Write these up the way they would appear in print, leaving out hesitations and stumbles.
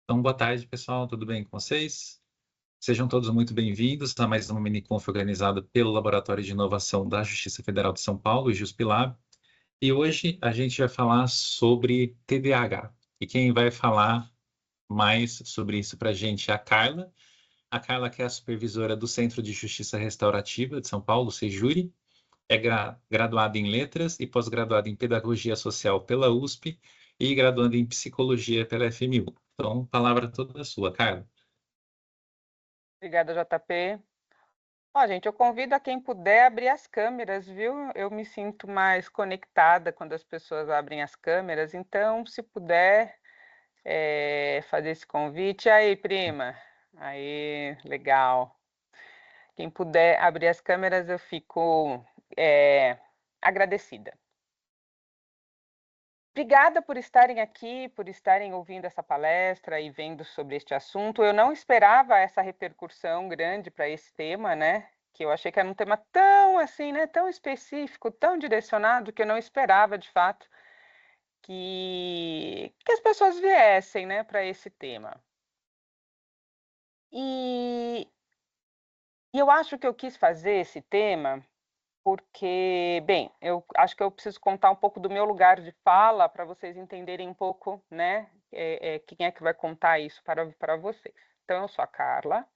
Então, boa tarde, pessoal. Tudo bem com vocês? Sejam todos muito bem-vindos a mais uma miniconf organizada pelo Laboratório de Inovação da Justiça Federal de São Paulo, o JuSPLab. E hoje a gente vai falar sobre TDAH. E quem vai falar mais sobre isso para a gente é a Carla. A Carla, que é a supervisora do Centro de Justiça Restaurativa de São Paulo, Sejuri, é graduada em Letras e pós-graduada em Pedagogia Social pela USP e graduanda em Psicologia pela FMU. Então, a palavra toda sua, Carla. Obrigada, JP. Ó, gente, eu convido a quem puder abrir as câmeras, viu? Eu me sinto mais conectada quando as pessoas abrem as câmeras, então, se puder, fazer esse convite. Aí, prima. Aí, legal. Quem puder abrir as câmeras, eu fico agradecida. Obrigada por estarem aqui, por estarem ouvindo essa palestra e vendo sobre este assunto. Eu não esperava essa repercussão grande para esse tema, né? Que eu achei que era um tema tão assim, né? Tão específico, tão direcionado, que eu não esperava, de fato, que as pessoas viessem, né, para esse tema. E, e eu acho que eu quis fazer esse tema porque, bem, eu acho que eu preciso contar um pouco do meu lugar de fala para vocês entenderem um pouco, né, quem é que vai contar isso para vocês. Então, eu sou a Carla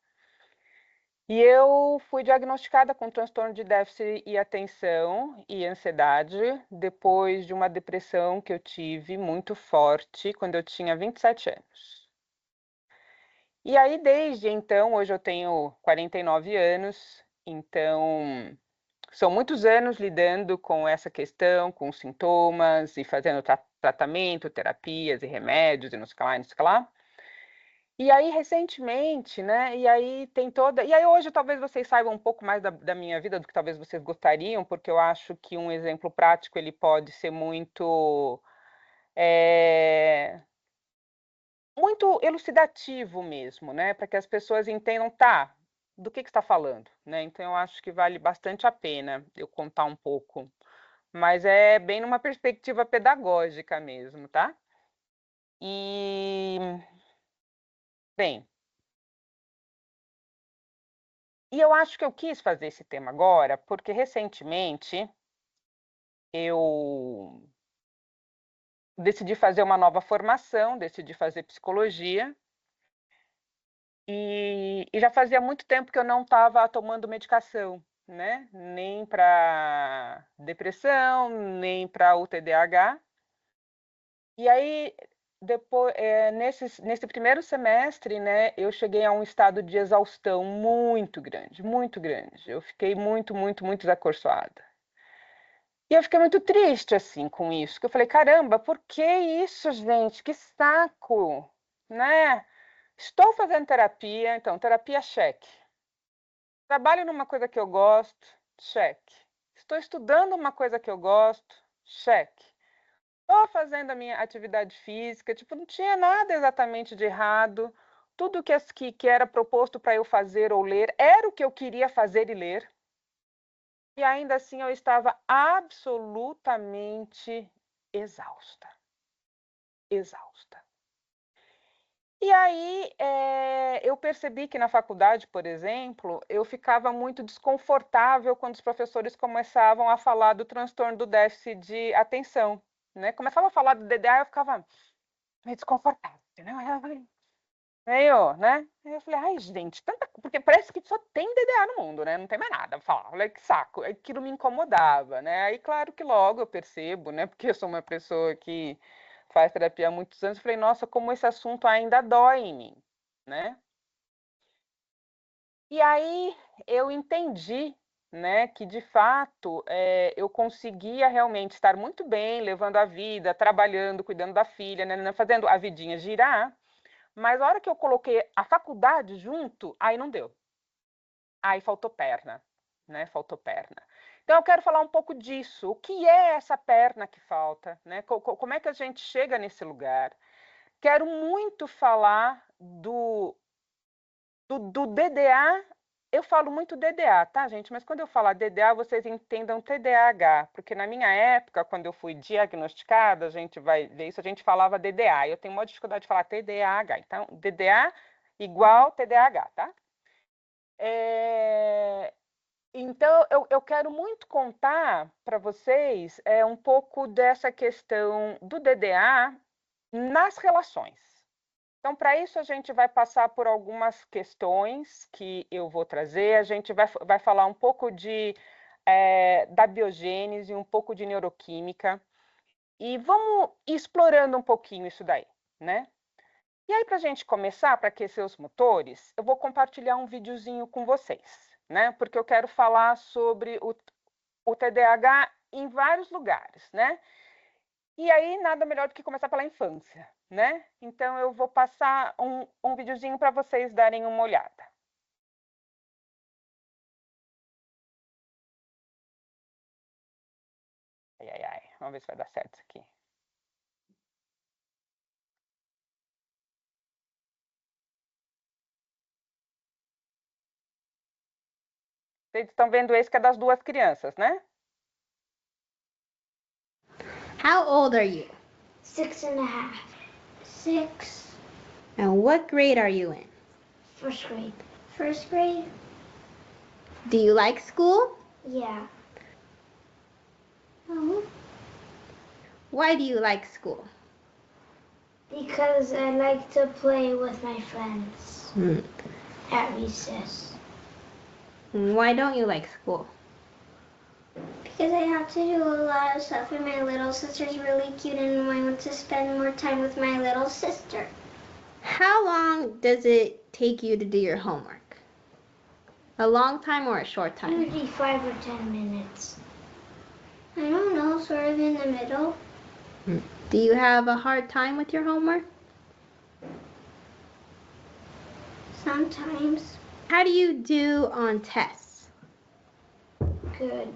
e eu fui diagnosticada com transtorno de déficit e atenção e ansiedade depois de uma depressão que eu tive muito forte quando eu tinha 27 anos. E aí, desde então, hoje eu tenho 49 anos, então são muitos anos lidando com essa questão, com sintomas e fazendo tratamento, terapias e remédios e não sei o que lá, não sei o que lá. E aí, recentemente, né? E aí tem toda. E aí, hoje, talvez vocês saibam um pouco mais da minha vida do que talvez vocês gostariam, porque eu acho que um exemplo prático ele pode ser é, muito elucidativo mesmo, né? Para que as pessoas entendam, tá, do que está falando, né? Então, eu acho que vale bastante a pena eu contar um pouco. Mas é bem numa perspectiva pedagógica mesmo, tá? E, bem, e eu acho que eu quis fazer esse tema agora, porque recentemente eu decidi fazer uma nova formação, decidi fazer psicologia, e já fazia muito tempo que eu não estava tomando medicação, né? Nem para depressão, nem para o TDAH. E aí, depois, nesse primeiro semestre, né, eu cheguei a um estado de exaustão muito grande, muito grande. Eu fiquei muito, muito, muito desacorçoada. E eu fiquei muito triste, assim, com isso, que eu falei, caramba, por que isso, gente? Que saco, né? Estou fazendo terapia, então, terapia, cheque. Trabalho numa coisa que eu gosto, cheque. Estou estudando uma coisa que eu gosto, cheque. Estou fazendo a minha atividade física, tipo, não tinha nada exatamente de errado. Tudo que era proposto para eu fazer ou ler era o que eu queria fazer e ler. E ainda assim eu estava absolutamente exausta. Exausta. E aí eu percebi que na faculdade, por exemplo, eu ficava muito desconfortável quando os professores começavam a falar do transtorno do déficit de atenção, né? Começava a falar do DDA, eu ficava meio desconfortável, entendeu? Aí eu falei, meio, né? Aí eu falei, ai, gente, porque parece que só tem DDA no mundo, né? Não tem mais nada. Eu falava, olha que saco. Aquilo me incomodava, né? Aí, claro que logo eu percebo, né? Porque eu sou uma pessoa que faz terapia há muitos anos. Eu falei, nossa, como esse assunto ainda dói em mim, né? E aí eu entendi, né, que de fato eu conseguia realmente estar muito bem, levando a vida, trabalhando, cuidando da filha, né, fazendo a vidinha girar, mas a hora que eu coloquei a faculdade junto, aí não deu. Aí faltou perna, né? Faltou perna. Então eu quero falar um pouco disso. O que é essa perna que falta, né? Como é que a gente chega nesse lugar? Quero muito falar do DDA eu falo muito DDA, tá, gente? Mas quando eu falar DDA, vocês entendam TDAH, porque na minha época, quando eu fui diagnosticada, a gente vai ver isso, a gente falava DDA. Eu tenho uma dificuldade de falar TDAH. Então, DDA igual TDAH, tá? Então, eu quero muito contar para vocês um pouco dessa questão do DDA nas relações. Então, para isso, a gente vai passar por algumas questões que eu vou trazer. A gente vai falar um pouco da biogênese, um pouco de neuroquímica. E vamos explorando um pouquinho isso daí, né? E aí, para a gente começar, para aquecer os motores, eu vou compartilhar um videozinho com vocês, né? Porque eu quero falar sobre o TDAH em vários lugares, né? E aí, nada melhor do que começar pela infância, né? Então, eu vou passar um videozinho para vocês darem uma olhada. Ai, ai, ai. Vamos ver se vai dar certo isso aqui. Vocês estão vendo esse que é das duas crianças, né? How old are you? 6.5. 6. And what grade are you in? First grade. First grade? Do you like school? Yeah. Why do you like school? Because I like to play with my friends at recess. Why don't you like school? Because I have to do a lot of stuff and my little sister's really cute and I want to spend more time with my little sister. How long does it take you to do your homework? A long time or a short time? Usually 5 or 10 minutes. I don't know, sort of in the middle. Do you have a hard time with your homework? Sometimes. How do you do on tests? Good.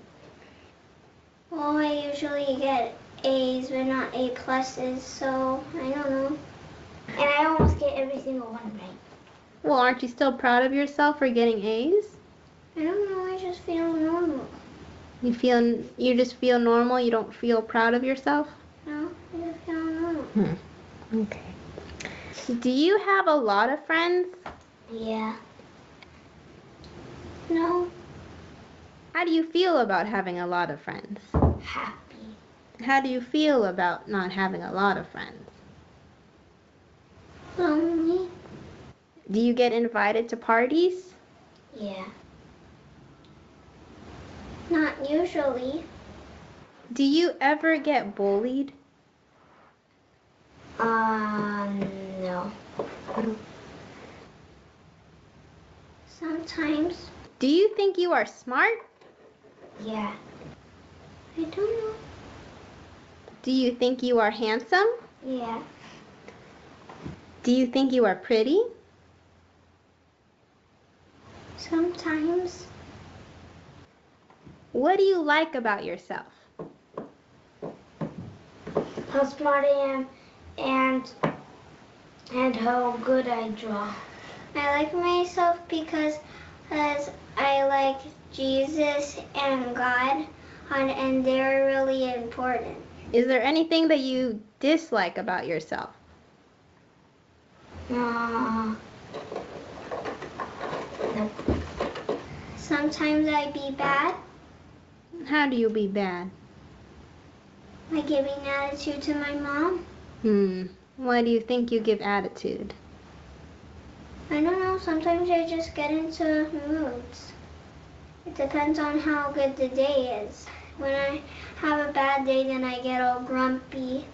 Well, I usually get A's, but not A pluses, so I don't know. And I almost get every single one right. Well, aren't you still proud of yourself for getting A's? I don't know, I just feel normal. You just feel normal? You don't feel proud of yourself? No, I just feel normal. Okay. Do you have a lot of friends? Yeah. No. How do you feel about having a lot of friends? Happy. How do you feel about not having a lot of friends? Lonely. Do you get invited to parties? Yeah. Not usually. Do you ever get bullied? No. Sometimes. Do you think you are smart? Yeah. I don't know. Do you think you are handsome? Yeah. Do you think you are pretty? Sometimes. What do you like about yourself? How smart I am and how good I draw. I like myself because I like Jesus and God, and they're really important. Is there anything that you dislike about yourself? No. Sometimes I be bad. How do you be bad? By giving attitude to my mom. Why do you think you give attitude? I don't know, sometimes I just get into moods. It depends on how good the day is. When I have a bad day, then I get all grumpy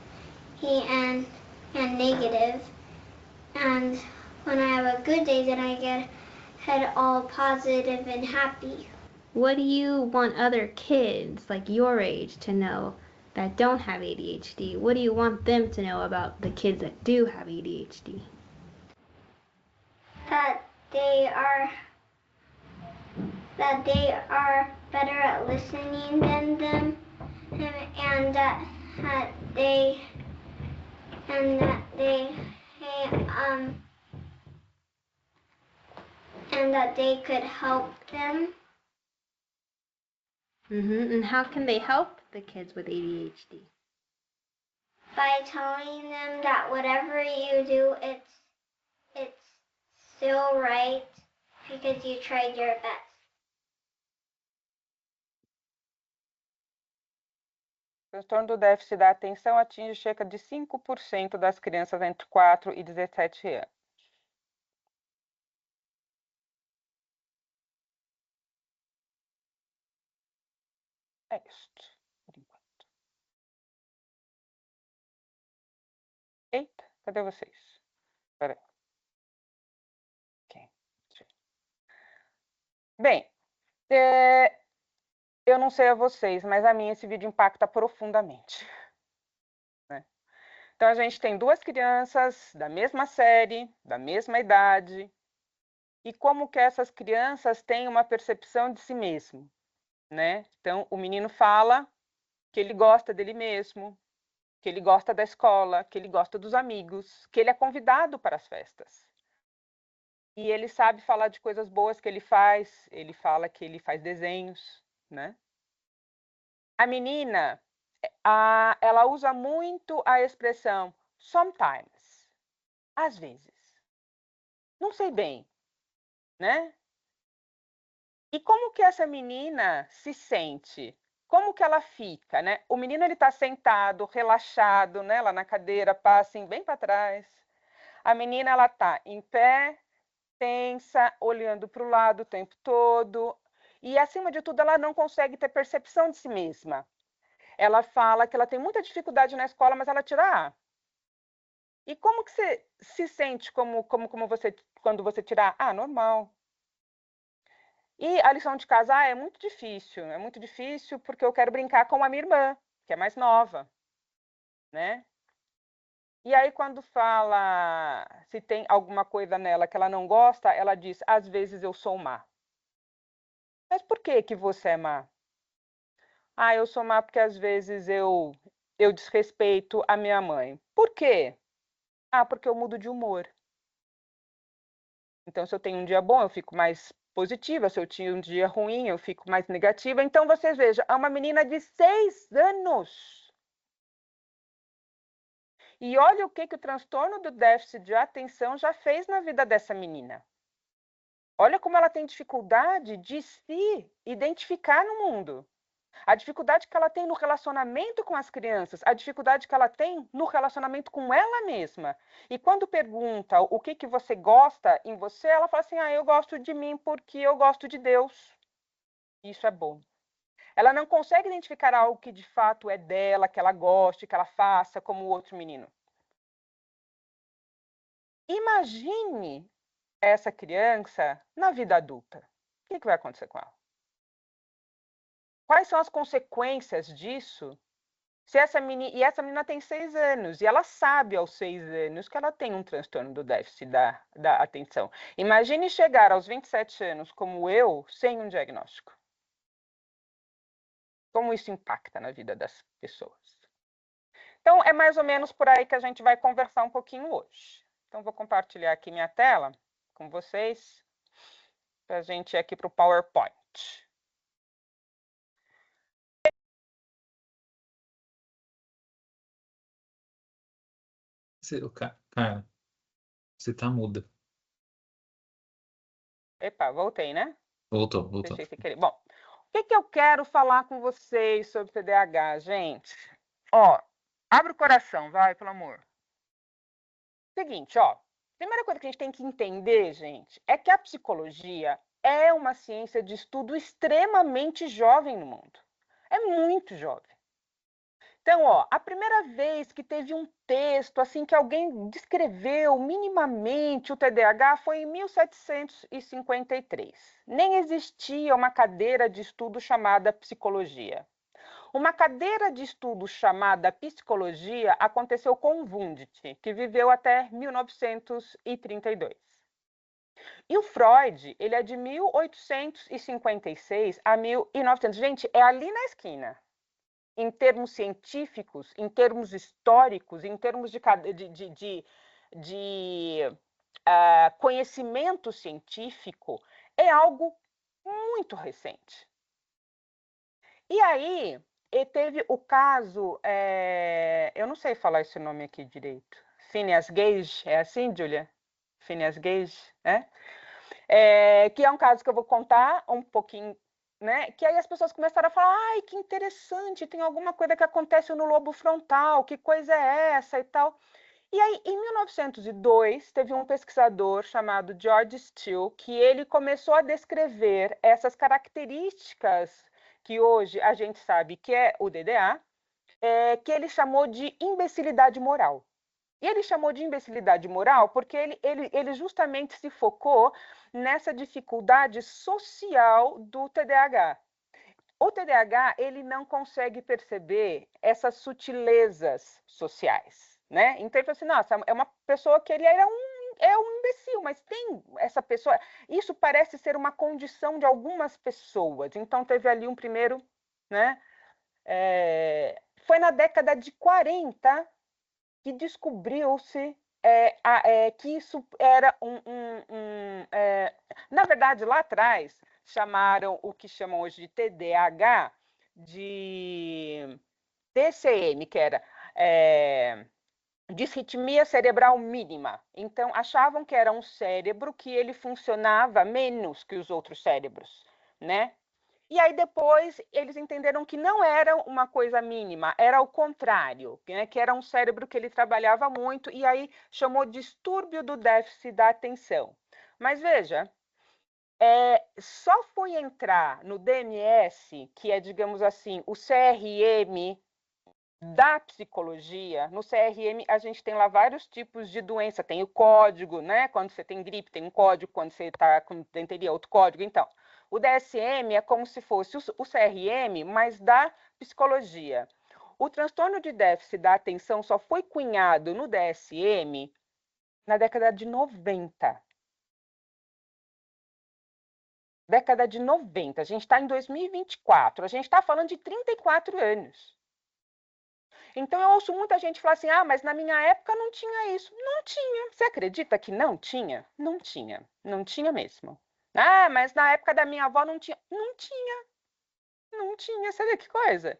and negative. And when I have a good day, then I get all positive and happy. What do you want other kids like your age to know that don't have ADHD? What do you want them to know about the kids that do have ADHD? That they are better at listening than them, and that they and that they could help them. And how can they help the kids with ADHD? By telling them that whatever you do, it's still right because you tried your best. O transtorno do déficit da atenção atinge cerca de 5% das crianças entre 4 e 17 anos. É isto, por enquanto. Eita, cadê vocês? Espera aí. Okay. Bem, eu não sei a vocês, mas a mim esse vídeo impacta profundamente. Né? Então, a gente tem duas crianças da mesma série, da mesma idade, e como que essas crianças têm uma percepção de si mesmo. Né? Então, o menino fala que ele gosta dele mesmo, que ele gosta da escola, que ele gosta dos amigos, que ele é convidado para as festas. E ele sabe falar de coisas boas que ele fala que ele faz desenhos, né? A menina, ela usa muito a expressão sometimes, às vezes. Não sei bem, né? E como que essa menina se sente? Como que ela fica, né? O menino ele está sentado, relaxado, né? Lá na cadeira, passa assim, bem para trás. A menina ela está em pé, tensa, olhando para o lado o tempo todo. E acima de tudo, ela não consegue ter percepção de si mesma. Ela fala que ela tem muita dificuldade na escola, mas ela tira A. E como que você se sente como você quando você tira A? Ah, normal. E a lição de casa é muito difícil porque eu quero brincar com a minha irmã, que é mais nova, né? E aí quando fala se tem alguma coisa nela que ela não gosta, ela diz, às vezes eu sou má. Mas por que que você é má? Ah, eu sou má porque às vezes eu desrespeito a minha mãe. Por quê? Ah, porque eu mudo de humor. Então, se eu tenho um dia bom, eu fico mais positiva. Se eu tinha um dia ruim, eu fico mais negativa. Então, vocês vejam, é uma menina de 6 anos. E olha o que o transtorno do déficit de atenção já fez na vida dessa menina. Olha como ela tem dificuldade de se identificar no mundo. A dificuldade que ela tem no relacionamento com as crianças, a dificuldade que ela tem no relacionamento com ela mesma. E quando pergunta o que você gosta em você, ela fala assim, eu gosto de mim porque eu gosto de Deus. Isso é bom. Ela não consegue identificar algo que de fato é dela, que ela goste, que ela faça, como o outro menino. Imagine essa criança na vida adulta. O que vai acontecer com ela? Quais são as consequências disso? Se essa menina tem 6 anos, e ela sabe aos 6 anos que ela tem um transtorno do déficit da atenção. Imagine chegar aos 27 anos, como eu, sem um diagnóstico. Como isso impacta na vida das pessoas. Então, é mais ou menos por aí que a gente vai conversar um pouquinho hoje. Então, vou compartilhar aqui minha tela com vocês, para a gente ir aqui para o PowerPoint. Cara, você tá muda. Epa, voltei, né? Voltou. Deixei sem querer. Bom, o que eu quero falar com vocês sobre TDAH, gente? Ó, abre o coração, vai, pelo amor. Seguinte, ó. Primeira coisa que a gente tem que entender, gente, é que a psicologia é uma ciência de estudo extremamente jovem no mundo. É muito jovem. Então, ó, a primeira vez que teve um texto assim que alguém descreveu minimamente o TDAH foi em 1753. Nem existia uma cadeira de estudo chamada psicologia. Uma cadeira de estudo chamada psicologia aconteceu com Wundt, que viveu até 1932. E o Freud, ele é de 1856 a 1900. Gente, é ali na esquina. Em termos científicos, em termos históricos, em termos de conhecimento científico, é algo muito recente. E aí, teve o caso, eu não sei falar esse nome aqui direito, Phineas Gage, é assim, Julia? Phineas Gage, né? Que é um caso que eu vou contar um pouquinho, né? Que aí as pessoas começaram a falar, ai, que interessante, tem alguma coisa que acontece no lobo frontal, que coisa é essa e tal. E aí, em 1902, teve um pesquisador chamado George Still, que ele começou a descrever essas características que hoje a gente sabe que é o DDA, que ele chamou de imbecilidade moral. E ele chamou de imbecilidade moral porque ele justamente se focou nessa dificuldade social do TDAH. O TDAH, ele não consegue perceber essas sutilezas sociais, né? Então, ele falou assim, nossa, é uma pessoa que ele é um imbecil, mas tem essa pessoa... Isso parece ser uma condição de algumas pessoas. Então, teve ali um primeiro, né? Foi na década de 40 que descobriu-se que isso era na verdade, lá atrás, chamaram o que chamam hoje de TDAH de DCM, que era disritmia cerebral mínima. Então, achavam que era um cérebro que ele funcionava menos que os outros cérebros, né? E aí depois eles entenderam que não era uma coisa mínima, era o contrário, né? Que era um cérebro que ele trabalhava muito e aí chamou distúrbio do déficit da atenção. Mas veja, só foi entrar no DMS, que é, digamos assim, o CRM da psicologia. No CRM a gente tem lá vários tipos de doença, tem o código, né? Quando você tem gripe tem um código, quando você está com denteria outro código. Então, o DSM é como se fosse o CRM, mas da psicologia. O transtorno de déficit da atenção só foi cunhado no DSM na década de 90. Década de 90. A gente está em 2024. A gente está falando de 34 anos. Então, eu ouço muita gente falar assim, mas na minha época não tinha isso. Não tinha. Você acredita que não tinha? Não tinha. Não tinha mesmo. Mas na época da minha avó não tinha. Não tinha. Não tinha. Você vê que coisa?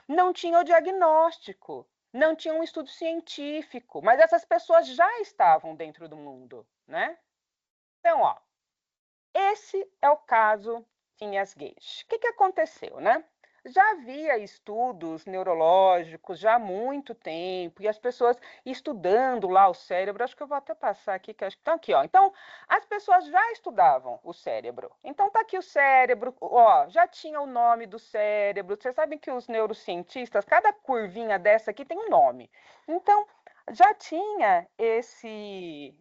Não tinha o diagnóstico. Não tinha um estudo científico. Mas essas pessoas já estavam dentro do mundo, né? Então, esse é o caso Phineas Gage. O que aconteceu, né? Já havia estudos neurológicos já há muito tempo, e as pessoas estudando lá o cérebro, acho que eu vou até passar aqui, que acho que estão aqui, ó. Então, as pessoas já estudavam o cérebro. Então, tá aqui o cérebro, já tinha o nome do cérebro. Vocês sabem que os neurocientistas, cada curvinha dessa aqui tem um nome. Então, já tinha esse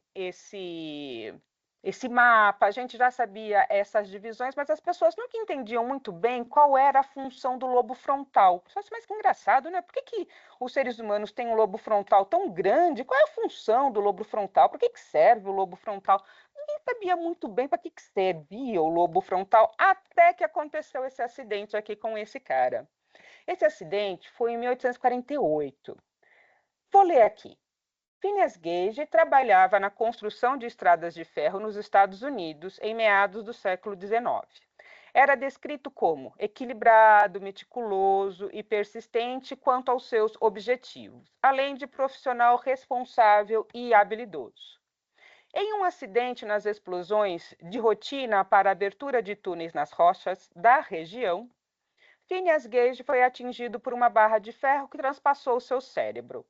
mapa, a gente já sabia essas divisões, mas as pessoas nunca entendiam muito bem qual era a função do lobo frontal. Mas que engraçado, né? Por que os seres humanos têm um lobo frontal tão grande? Qual é a função do lobo frontal? Por que serve o lobo frontal? Ninguém sabia muito bem para que servia o lobo frontal, até que aconteceu esse acidente aqui com esse cara. Esse acidente foi em 1848. Vou ler aqui. Phineas Gage trabalhava na construção de estradas de ferro nos Estados Unidos em meados do século XIX. Era descrito como equilibrado, meticuloso e persistente quanto aos seus objetivos, além de profissional responsável e habilidoso. Em um acidente nas explosões de rotina para a abertura de túneis nas rochas da região, Phineas Gage foi atingido por uma barra de ferro que transpassou seu cérebro,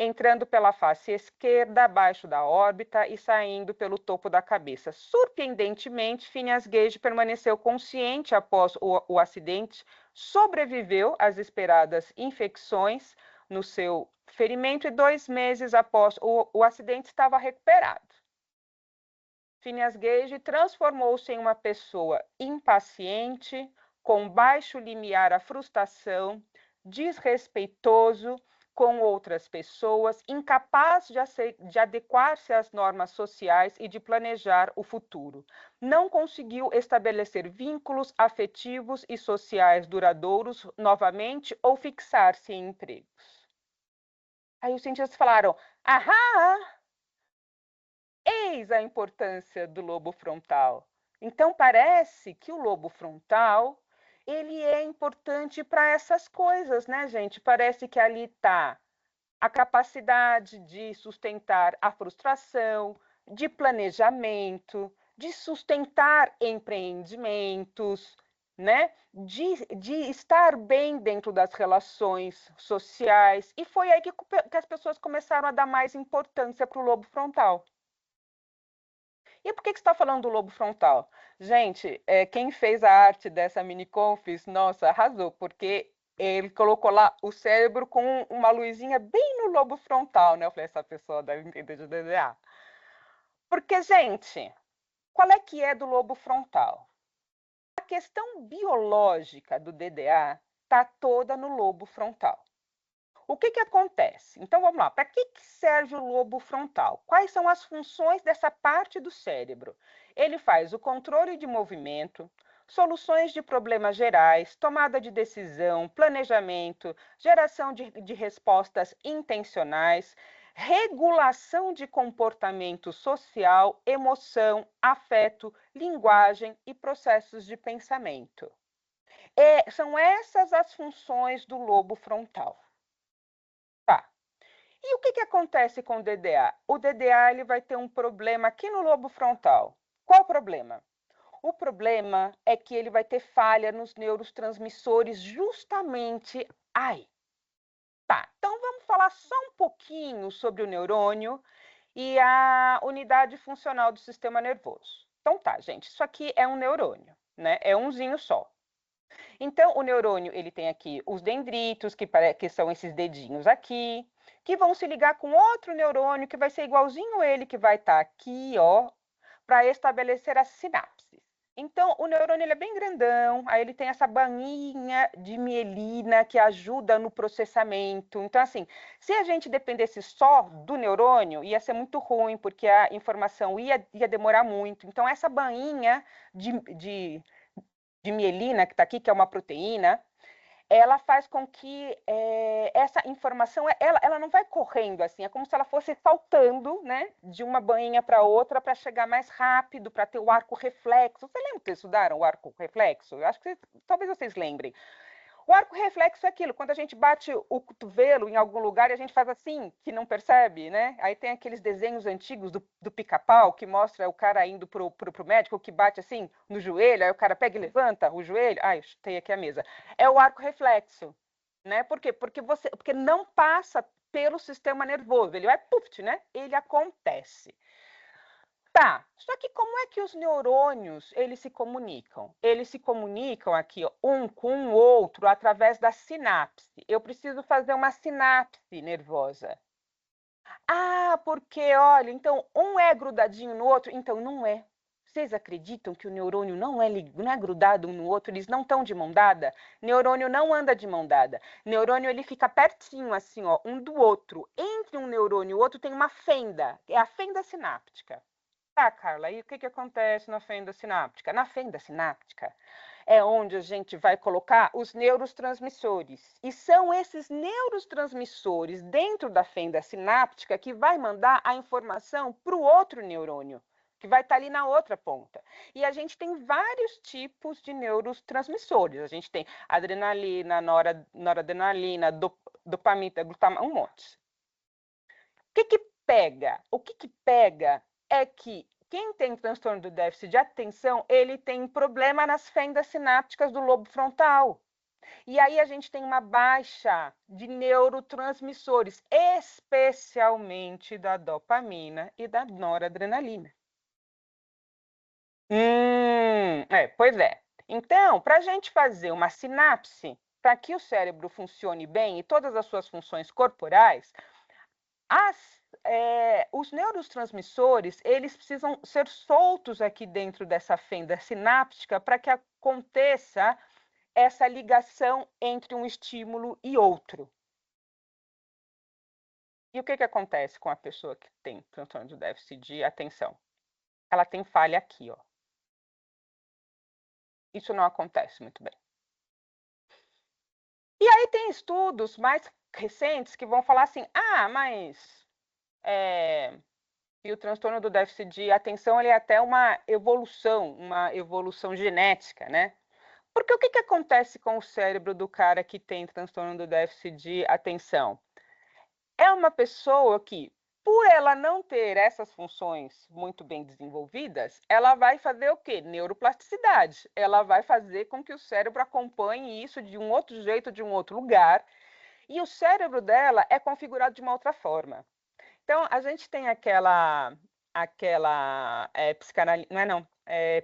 entrando pela face esquerda, abaixo da órbita e saindo pelo topo da cabeça. Surpreendentemente, Phineas Gage permaneceu consciente após o acidente, sobreviveu às esperadas infecções no seu ferimento e 2 meses após o acidente estava recuperado. Phineas Gage transformou-se em uma pessoa impaciente, com baixo limiar à frustração, desrespeitoso com outras pessoas, incapaz de adequar-se às normas sociais e de planejar o futuro. Não conseguiu estabelecer vínculos afetivos e sociais duradouros novamente ou fixar-se em empregos. Aí os cientistas falaram, eis a importância do lobo frontal. Então, parece que o lobo frontal, ele é importante para essas coisas, né, gente? Parece que ali está a capacidade de sustentar a frustração, de planejamento, de sustentar empreendimentos, né? De estar bem dentro das relações sociais. E foi aí que as pessoas começaram a dar mais importância para o lobo frontal. E por que você está falando do lobo frontal? Gente, quem fez a arte dessa mini-confis, nossa, arrasou, porque ele colocou lá o cérebro com uma luzinha bem no lobo frontal, né? Eu falei, essa pessoa deve entender de DDA. Porque, gente, qual é que é do lobo frontal? A questão biológica do DDA está toda no lobo frontal. O que acontece? Então, vamos lá. Para que serve o lobo frontal? Quais são as funções dessa parte do cérebro? Ele faz o controle de movimento, soluções de problemas gerais, tomada de decisão, planejamento, geração de respostas intencionais, regulação de comportamento social, emoção, afeto, linguagem e processos de pensamento. São essas as funções do lobo frontal. Tá. E o que acontece com o DDA? O DDA ele vai ter um problema aqui no lobo frontal. Qual o problema? O problema é que ele vai ter falha nos neurotransmissores justamente aí. Tá, então vamos falar só um pouquinho sobre o neurônio e a unidade funcional do sistema nervoso. Então tá, gente, isso aqui é um neurônio, né? É umzinho só. Então, o neurônio, ele tem aqui os dendritos, que são esses dedinhos aqui, que vão se ligar com outro neurônio, que vai ser igualzinho ele, que vai estar aqui, ó, para estabelecer as sinapses. Então, o neurônio ele é bem grandão, aí ele tem essa bainha de mielina que ajuda no processamento. Então, assim, se a gente dependesse só do neurônio, ia ser muito ruim, porque a informação ia demorar muito. Então, essa bainha de mielina, que está aqui, que é uma proteína, ela faz com que essa informação, ela não vai correndo assim, é como se ela fosse saltando, né, de uma bainha para outra para chegar mais rápido, para ter o arco reflexo. Você lembra que vocês estudaram o arco reflexo? Eu acho que talvez vocês lembrem. O arco reflexo é aquilo, quando a gente bate o cotovelo em algum lugar e a gente faz assim, que não percebe, né? Aí tem aqueles desenhos antigos do pica-pau, que mostra o cara indo pro médico, que bate assim no joelho, aí o cara pega e levanta o joelho. Ai, chutei aqui a mesa. É o arco reflexo, né? Por quê? Porque não passa pelo sistema nervoso, ele vai, puf, né? Ele acontece. Tá, só que como é que os neurônios, eles se comunicam? Eles se comunicam aqui, ó, um com o outro, através da sinapse. Eu preciso fazer uma sinapse nervosa. Ah, porque, olha, então, um é grudadinho no outro? Então, não é. Vocês acreditam que o neurônio não é grudado um no outro? Eles não estão de mão dada? Neurônio não anda de mão dada. Neurônio, ele fica pertinho, assim, ó, um do outro. Entre um neurônio e o outro tem uma fenda, é a fenda sináptica. Tá, Carla, e o que acontece na fenda sináptica? Na fenda sináptica é onde a gente vai colocar os neurotransmissores. E são esses neurotransmissores dentro da fenda sináptica que vai mandar a informação para o outro neurônio, que vai estar ali na outra ponta. E a gente tem vários tipos de neurotransmissores. A gente tem adrenalina, noradrenalina, dopamina, glutamina, um monte. O que pega? O que pega é que quem tem transtorno do déficit de atenção, ele tem problema nas fendas sinápticas do lobo frontal. E aí a gente tem uma baixa de neurotransmissores, especialmente da dopamina e da noradrenalina. Pois é. Então, para a gente fazer uma sinapse, para que o cérebro funcione bem e todas as suas funções corporais, os neurotransmissores, eles precisam ser soltos aqui dentro dessa fenda sináptica para que aconteça essa ligação entre um estímulo e outro. E o que acontece com a pessoa que tem transtorno de déficit de atenção? Ela tem falha aqui, ó. Isso não acontece muito bem. E aí tem estudos mais recentes que vão falar assim, mas e o transtorno do déficit de atenção ele é até uma evolução genética, né? Porque o que acontece com o cérebro do cara que tem transtorno do déficit de atenção? É uma pessoa que, por ela não ter essas funções muito bem desenvolvidas, ela vai fazer o quê? Neuroplasticidade. Ela vai fazer com que o cérebro acompanhe isso de um outro jeito, de um outro lugar, e o cérebro dela é configurado de uma outra forma. Então, a gente tem aquela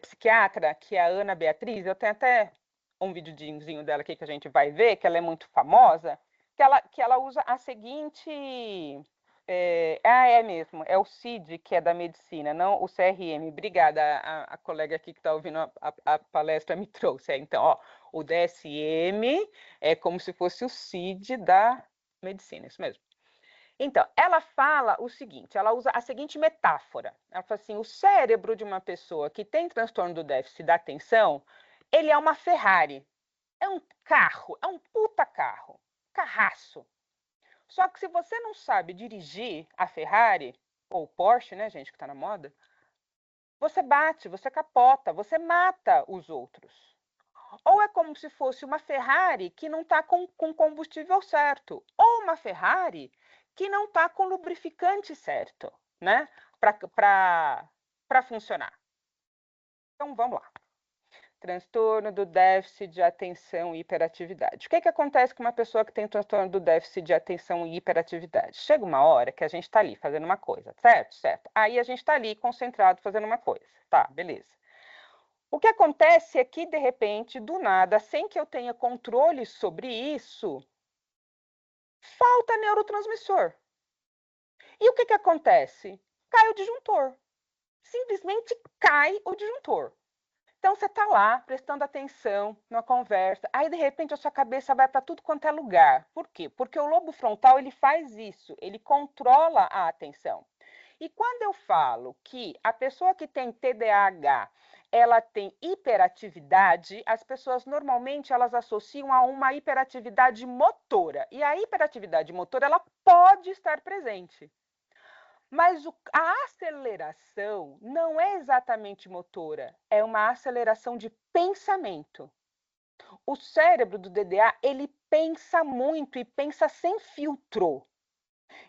psiquiatra, que é a Ana Beatriz, eu tenho até um videozinho dela aqui que a gente vai ver, que ela é muito famosa, que ela usa a seguinte... é mesmo, é o CID, que é da medicina, não o CRM. Obrigada, a colega aqui que está ouvindo a palestra me trouxe. Então, ó, o DSM é como se fosse o CID da medicina, isso mesmo. Então, ela fala o seguinte, ela usa a seguinte metáfora. Ela fala assim, o cérebro de uma pessoa que tem transtorno do déficit da atenção, ele é uma Ferrari. É um carro, é um puta carro, carraço. Só que se você não sabe dirigir a Ferrari, ou Porsche, né, gente, que está na moda, você bate, você capota, você mata os outros. Ou é como se fosse uma Ferrari que não está com combustível certo, ou uma Ferrari que não está com lubrificante certo, né, para funcionar. Então, vamos lá. Transtorno do déficit de atenção e hiperatividade. O que acontece com uma pessoa que tem transtorno do déficit de atenção e hiperatividade? Chega uma hora que a gente está ali fazendo uma coisa, certo? Certo. Aí a gente está ali concentrado fazendo uma coisa. Tá, beleza. O que acontece é que, de repente, do nada, sem que eu tenha controle sobre isso, falta neurotransmissor. E o que acontece? Cai o disjuntor. Simplesmente cai o disjuntor. Então, você está lá, prestando atenção numa conversa, aí, de repente, a sua cabeça vai para tudo quanto é lugar. Por quê? Porque o lobo frontal, ele faz isso, ele controla a atenção. E quando eu falo que a pessoa que tem TDAH, ela tem hiperatividade, as pessoas, normalmente, elas associam a uma hiperatividade motora. E a hiperatividade motora, ela pode estar presente. Mas a aceleração não é exatamente motora, é uma aceleração de pensamento. O cérebro do DDA, ele pensa muito e pensa sem filtro.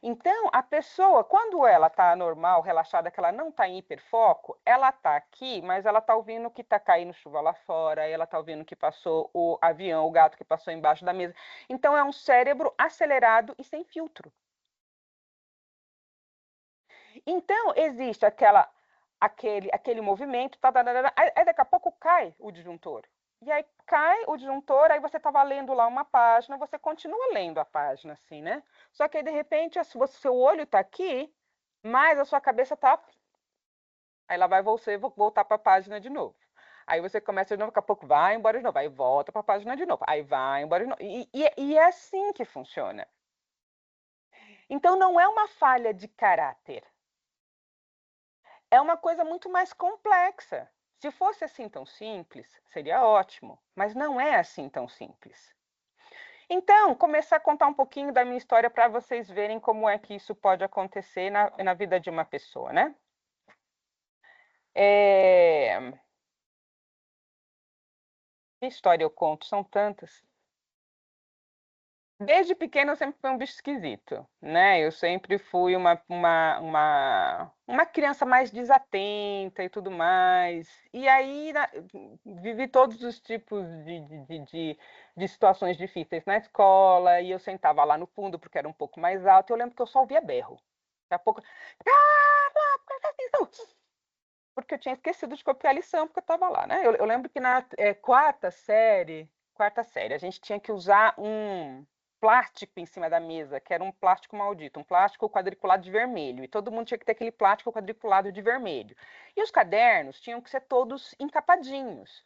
Então, a pessoa, quando ela está normal, relaxada, que ela não está em hiperfoco, ela está aqui, mas ela está ouvindo que está caindo chuva lá fora, ela está ouvindo que passou o avião, o gato que passou embaixo da mesa. Então, é um cérebro acelerado e sem filtro. Então, existe aquele movimento, aí daqui a pouco cai o disjuntor. E aí cai o disjuntor, aí você estava lendo lá uma página, você continua lendo a página, assim, né? Só que aí, de repente, seu olho está aqui, mas a sua cabeça está... Aí lá vai você voltar para a página de novo. Aí você começa de novo, daqui a pouco vai embora de novo, aí volta para a página de novo, aí vai embora de novo. E é assim que funciona. Então, não é uma falha de caráter. É uma coisa muito mais complexa. Se fosse assim tão simples, seria ótimo, mas não é assim tão simples. Então, começar a contar um pouquinho da minha história para vocês verem como é que isso pode acontecer na vida de uma pessoa, né? Que história eu conto? São tantas. Desde pequena eu sempre fui um bicho esquisito, né? Eu sempre fui uma criança mais desatenta e tudo mais. E aí vivi todos os tipos de situações difíceis na escola, e eu sentava lá no fundo porque era um pouco mais alto. Eu lembro que eu só ouvia berro. Daqui a pouco, presta atenção! Porque eu tinha esquecido de copiar a lição, porque eu estava lá, né? Eu lembro que na quarta série, a gente tinha que usar um plástico em cima da mesa, que era um plástico maldito, um plástico quadriculado de vermelho, e todo mundo tinha que ter aquele plástico quadriculado de vermelho. E os cadernos tinham que ser todos encapadinhos.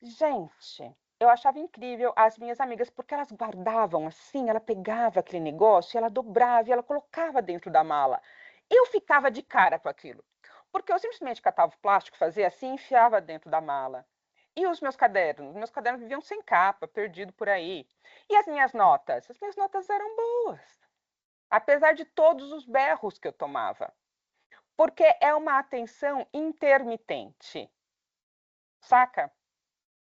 Gente, eu achava incrível as minhas amigas, porque elas guardavam assim, ela pegava aquele negócio, ela dobrava e ela colocava dentro da mala. Eu ficava de cara com aquilo, porque eu simplesmente catava o plástico, fazia assim e enfiava dentro da mala. E os meus cadernos? Meus cadernos viviam sem capa, perdido por aí. E as minhas notas? As minhas notas eram boas, apesar de todos os berros que eu tomava. Porque é uma atenção intermitente. Saca?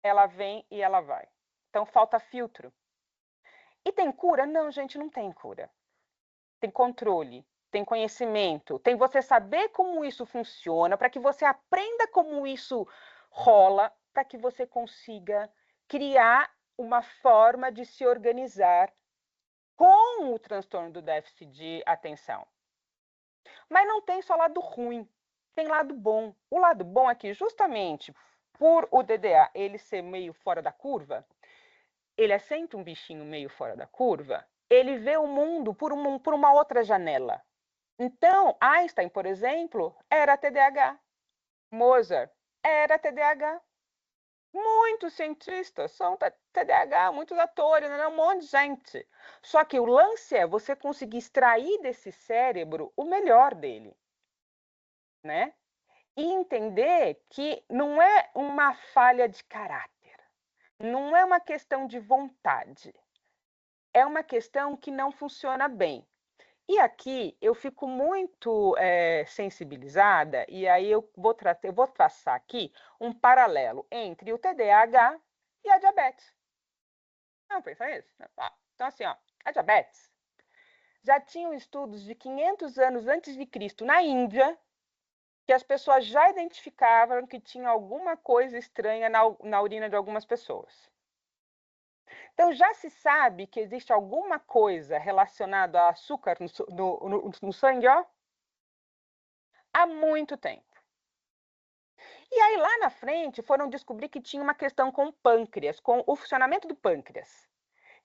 Ela vem e ela vai. Então, falta filtro. E tem cura? Não, gente, não tem cura. Tem controle, tem conhecimento, tem você saber como isso funciona, para que você aprenda como isso rola, para que você consiga criar uma forma de se organizar com o transtorno do déficit de atenção. Mas não tem só lado ruim, tem lado bom. O lado bom é que, justamente por o DDA ele ser meio fora da curva, ele é sempre um bichinho meio fora da curva, ele vê o mundo por uma outra janela. Então, Einstein, por exemplo, era TDAH. Mozart era TDAH. Muitos cientistas são TDAH, muitos atores, né? Um monte de gente. Só que o lance é você conseguir extrair desse cérebro o melhor dele, né? E entender que não é uma falha de caráter, não é uma questão de vontade, é uma questão que não funciona bem. E aqui eu fico muito sensibilizada, e aí eu vou traçar aqui um paralelo entre o TDAH e a diabetes. Não, pensa nisso? Então, assim, ó, a diabetes já tinham estudos de 500 anos antes de Cristo na Índia, que as pessoas já identificavam que tinha alguma coisa estranha na urina de algumas pessoas. Então, já se sabe que existe alguma coisa relacionada a açúcar no sangue, ó, há muito tempo. E aí, lá na frente, foram descobrir que tinha uma questão com o pâncreas, com o funcionamento do pâncreas,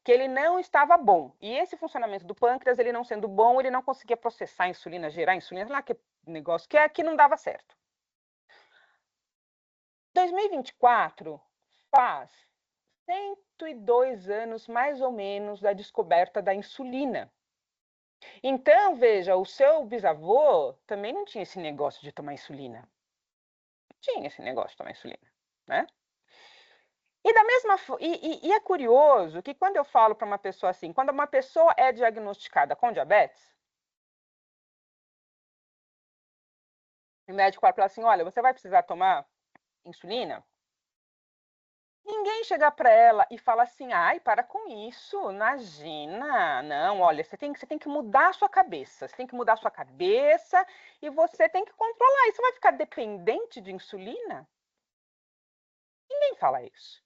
que ele não estava bom. E esse funcionamento do pâncreas, ele não sendo bom, ele não conseguia processar a insulina, gerar insulina, lá que negócio que não dava certo. 2024 faz 102 anos, mais ou menos, da descoberta da insulina. Então, veja, o seu bisavô também não tinha esse negócio de tomar insulina. Não tinha esse negócio de tomar insulina, né? E da mesma e é curioso que quando eu falo para uma pessoa assim, quando uma pessoa é diagnosticada com diabetes, o médico fala assim, olha, você vai precisar tomar insulina? Ninguém chega para ela e fala assim, ai, para com isso, imagina. Não, olha, você tem que mudar a sua cabeça. Você tem que mudar a sua cabeça e você tem que controlar. E você vai ficar dependente de insulina? Ninguém fala isso.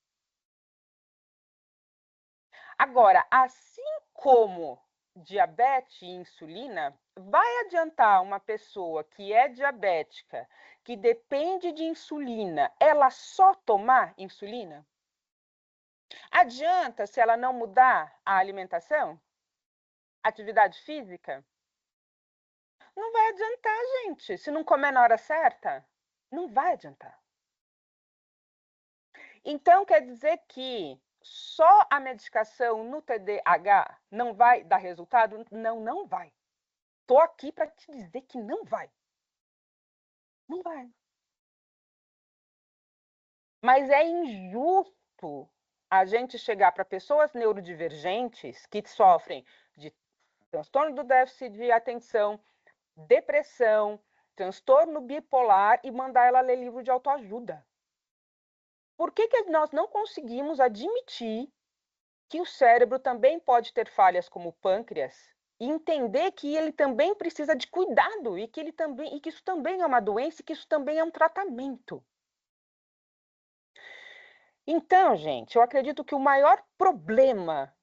Agora, assim como diabetes e insulina, vai adiantar uma pessoa que é diabética, que depende de insulina, ela só tomar insulina? Adianta se ela não mudar a alimentação? Atividade física? Não vai adiantar, gente. Se não comer na hora certa, não vai adiantar. Então, quer dizer que só a medicação no TDAH não vai dar resultado? Não, não vai. Estou aqui para te dizer que não vai. Não vai. Mas é injusto a gente chegar para pessoas neurodivergentes que sofrem de transtorno do déficit de atenção, depressão, transtorno bipolar e mandar ela ler livro de autoajuda. Por que nós não conseguimos admitir que o cérebro também pode ter falhas como o pâncreas e entender que ele também precisa de cuidado e que isso também é uma doença e que isso também é um tratamento? Então, gente, eu acredito que o maior problema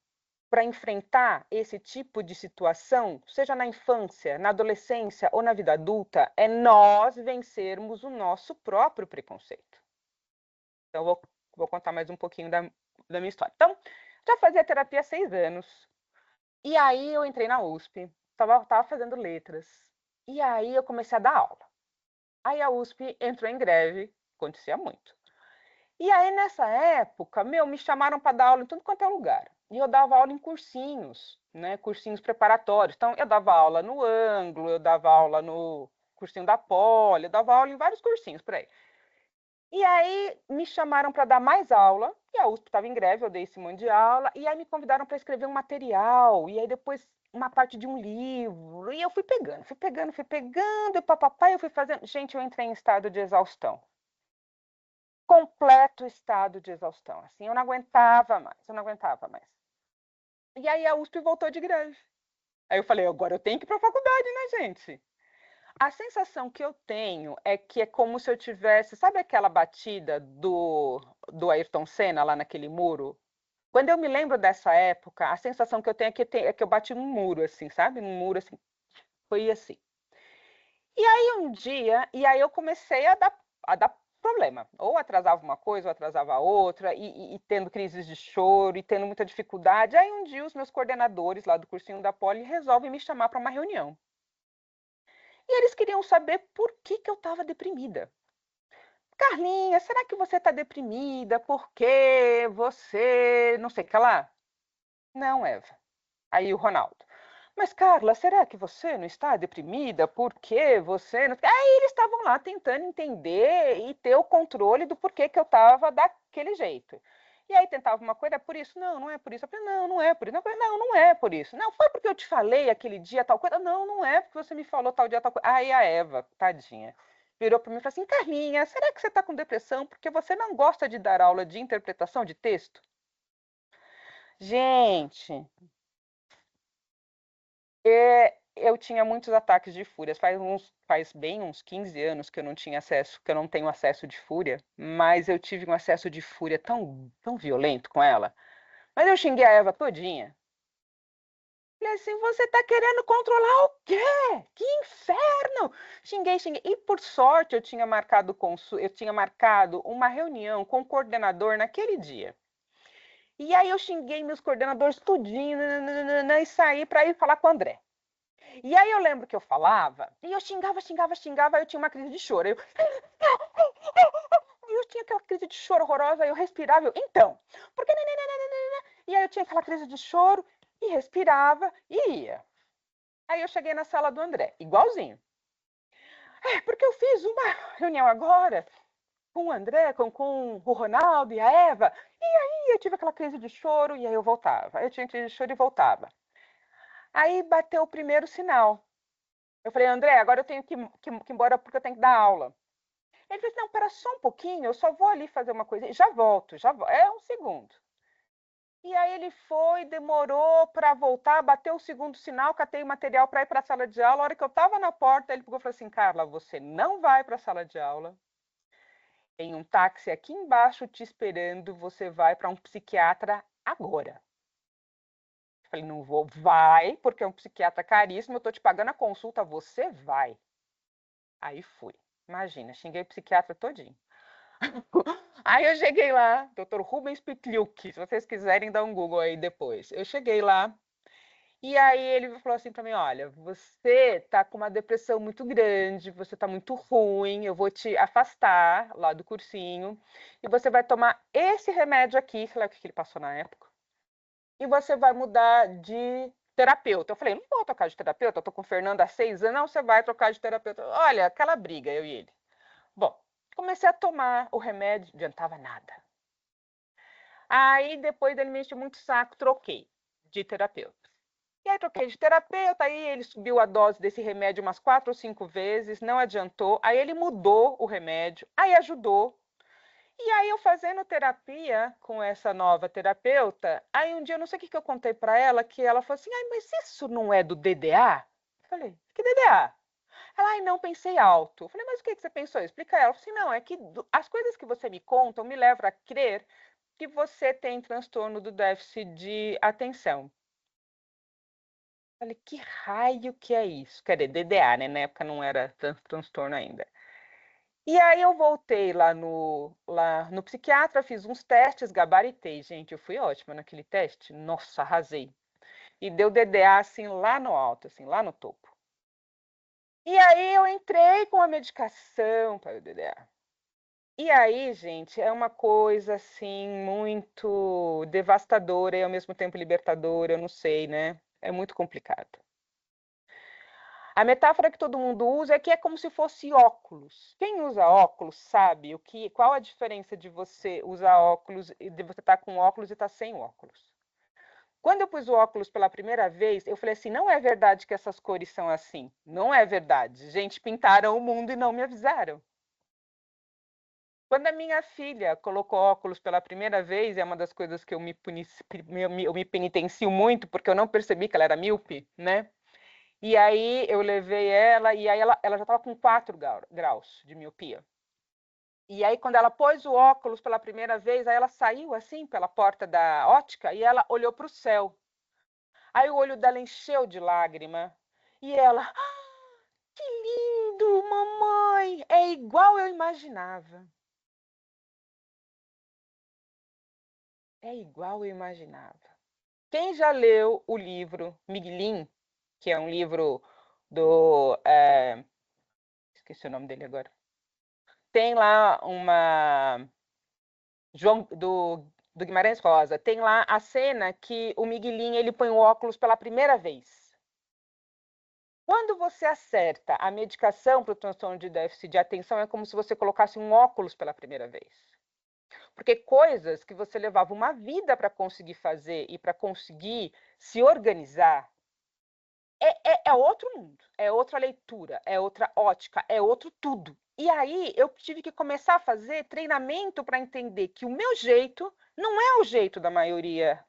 para enfrentar esse tipo de situação, seja na infância, na adolescência ou na vida adulta, é nós vencermos o nosso próprio preconceito. Então, vou contar mais um pouquinho da minha história. Então, já fazia terapia há 6 anos. E aí eu entrei na USP, estava fazendo letras. E aí eu comecei a dar aula. Aí a USP entrou em greve, acontecia muito. E aí, nessa época, me chamaram para dar aula em tudo quanto é lugar. E eu dava aula em cursinhos, né? Cursinhos preparatórios. Então, eu dava aula no Ângulo, eu dava aula no cursinho da Poli, eu dava aula em vários cursinhos por aí. E aí, me chamaram para dar mais aula, e a USP estava em greve, eu dei esse monte de aula, e aí me convidaram para escrever um material. E aí, depois, uma parte de um livro, e eu fui pegando, e papapá, eu fui fazendo. Gente, eu entrei em estado de exaustão. Completo estado de exaustão. Assim, eu não aguentava mais. E aí a USP voltou de greve. Aí eu falei, agora eu tenho que ir para a faculdade, né, gente? A sensação que eu tenho é que é como se eu tivesse, sabe aquela batida do Ayrton Senna lá naquele muro? Quando eu me lembro dessa época, a sensação que eu tenho é que eu bati num muro, assim, sabe? Num muro, assim. Foi assim. E aí um dia, eu comecei a dar problema. Ou atrasava uma coisa, ou atrasava outra, e tendo crises de choro, e tendo muita dificuldade. Aí um dia os meus coordenadores lá do cursinho da Poli resolvem me chamar para uma reunião. E eles queriam saber por que eu estava deprimida. Carlinha, será que você está deprimida? Por que você não sei o que lá? Não, Eva. Aí o Ronaldo. Mas, Carla, será que você não está deprimida? Por que você não. Aí eles estavam lá tentando entender e ter o controle do porquê que eu estava daquele jeito. E aí tentava uma coisa, é por isso? Não, não é por isso. Eu falei, não, não é por isso. Não, não é por isso. Não, foi porque eu te falei aquele dia tal coisa. Não, não é porque você me falou tal dia tal coisa. Aí a Eva, tadinha, virou para mim e falou assim, Carlinha, será que você está com depressão porque você não gosta de dar aula de interpretação de texto? Gente, eu tinha muitos ataques de fúria. Faz bem uns 15 anos que eu não tinha acesso, que eu não tenho acesso de fúria, mas eu tive um acesso de fúria tão violento com ela. Mas eu xinguei a Eva todinha. Falei assim, você tá querendo controlar o quê? Que inferno! Xinguei. E por sorte eu tinha marcado uma reunião com o coordenador naquele dia. E aí eu xinguei meus coordenadores tudinho, e saí para ir falar com o André. E aí eu lembro que eu falava, e eu xingava, aí eu tinha uma crise de choro. Eu tinha aquela crise de choro horrorosa, eu respirava, então, porque... E aí eu tinha aquela crise de choro, e respirava, e ia. Aí eu cheguei na sala do André, igualzinho. Porque eu fiz uma reunião agora com o André, com o Ronaldo e a Eva, e aí eu tive aquela crise de choro, e aí eu voltava. Eu tinha crise de choro e voltava. Aí bateu o primeiro sinal. Eu falei, André, agora eu tenho que ir embora porque eu tenho que dar aula. Ele disse, não, espera só um pouquinho, eu só vou ali fazer uma coisa. Já volto. É um segundo. E aí ele foi, demorou para voltar, bateu o segundo sinal, catei o material para ir para a sala de aula. A hora que eu estava na porta, ele pegou e falou assim, Carla, você não vai para a sala de aula. Tem um táxi aqui embaixo te esperando, você vai para um psiquiatra agora. Eu falei, não vou. Vai, porque é um psiquiatra caríssimo, eu estou te pagando a consulta, você vai. Aí fui. Imagina, xinguei o psiquiatra todinho. Aí eu cheguei lá, Dr. Rubens Pitliuk, se vocês quiserem dar um Google aí depois. Eu cheguei lá, e aí ele falou assim para mim, olha, você tá com uma depressão muito grande, você tá muito ruim, eu vou te afastar lá do cursinho, e você vai tomar esse remédio aqui, sei lá o que ele passou na época, e você vai mudar de terapeuta. Eu falei, não vou trocar de terapeuta, eu tô com o Fernando há 6 anos, não, você vai trocar de terapeuta. Olha, aquela briga, eu e ele. Bom, comecei a tomar o remédio, não adiantava nada. Aí depois ele me encheu muito o saco, troquei de terapeuta. E aí troquei de terapeuta, aí ele subiu a dose desse remédio umas 4 ou 5 vezes, não adiantou. Aí ele mudou o remédio, aí ajudou. E aí eu fazendo terapia com essa nova terapeuta, aí um dia eu não sei o que eu contei para ela, que ela falou assim, ai, mas isso não é do DDA? Eu falei, que DDA? Ela, ai, não, pensei alto. Eu falei, mas o que você pensou? Explica ela. Eu falei assim, não, é que as coisas que você me conta me levam a crer que você tem transtorno do déficit de atenção. Eu falei, que raio que é isso? Quer dizer, DDA, né? Na época não era transtorno ainda. E aí eu voltei lá no psiquiatra, fiz uns testes, gabaritei. Gente, eu fui ótima naquele teste. Nossa, arrasei. E deu DDA, assim, lá no alto, assim, lá no topo. E aí eu entrei com a medicação para o DDA. E aí, gente, é uma coisa assim muito devastadora e ao mesmo tempo libertadora, eu não sei, né? É muito complicado. A metáfora que todo mundo usa é que é como se fosse óculos. Quem usa óculos sabe qual a diferença de você usar óculos e de você estar com óculos e estar sem óculos. Quando eu pus o óculos pela primeira vez, eu falei assim, não é verdade que essas cores são assim. Não é verdade. Gente, pintaram o mundo e não me avisaram. Quando a minha filha colocou óculos pela primeira vez, é uma das coisas que eu me penitencio muito, porque eu não percebi que ela era míope, né? E aí eu levei ela, e aí ela já estava com 4 graus de miopia. E aí, quando ela pôs o óculos pela primeira vez, aí ela saiu assim pela porta da ótica e ela olhou para o céu. Aí o olho dela encheu de lágrima. E ela, que lindo, mamãe! É igual eu imaginava. É igual eu imaginava. Quem já leu o livro Miguelin, que é um livro do... esqueci o nome dele agora. Tem lá uma... do Guimarães Rosa, tem lá a cena que o Miguelin ele põe o óculos pela primeira vez. Quando você acerta a medicação para o transtorno de déficit de atenção, é como se você colocasse um óculos pela primeira vez. Porque coisas que você levava uma vida para conseguir fazer e para conseguir se organizar, é outro mundo, é outra leitura, é outra ótica, é outro tudo. E aí eu tive que começar a fazer treinamento para entender que o meu jeito não é o jeito da maioria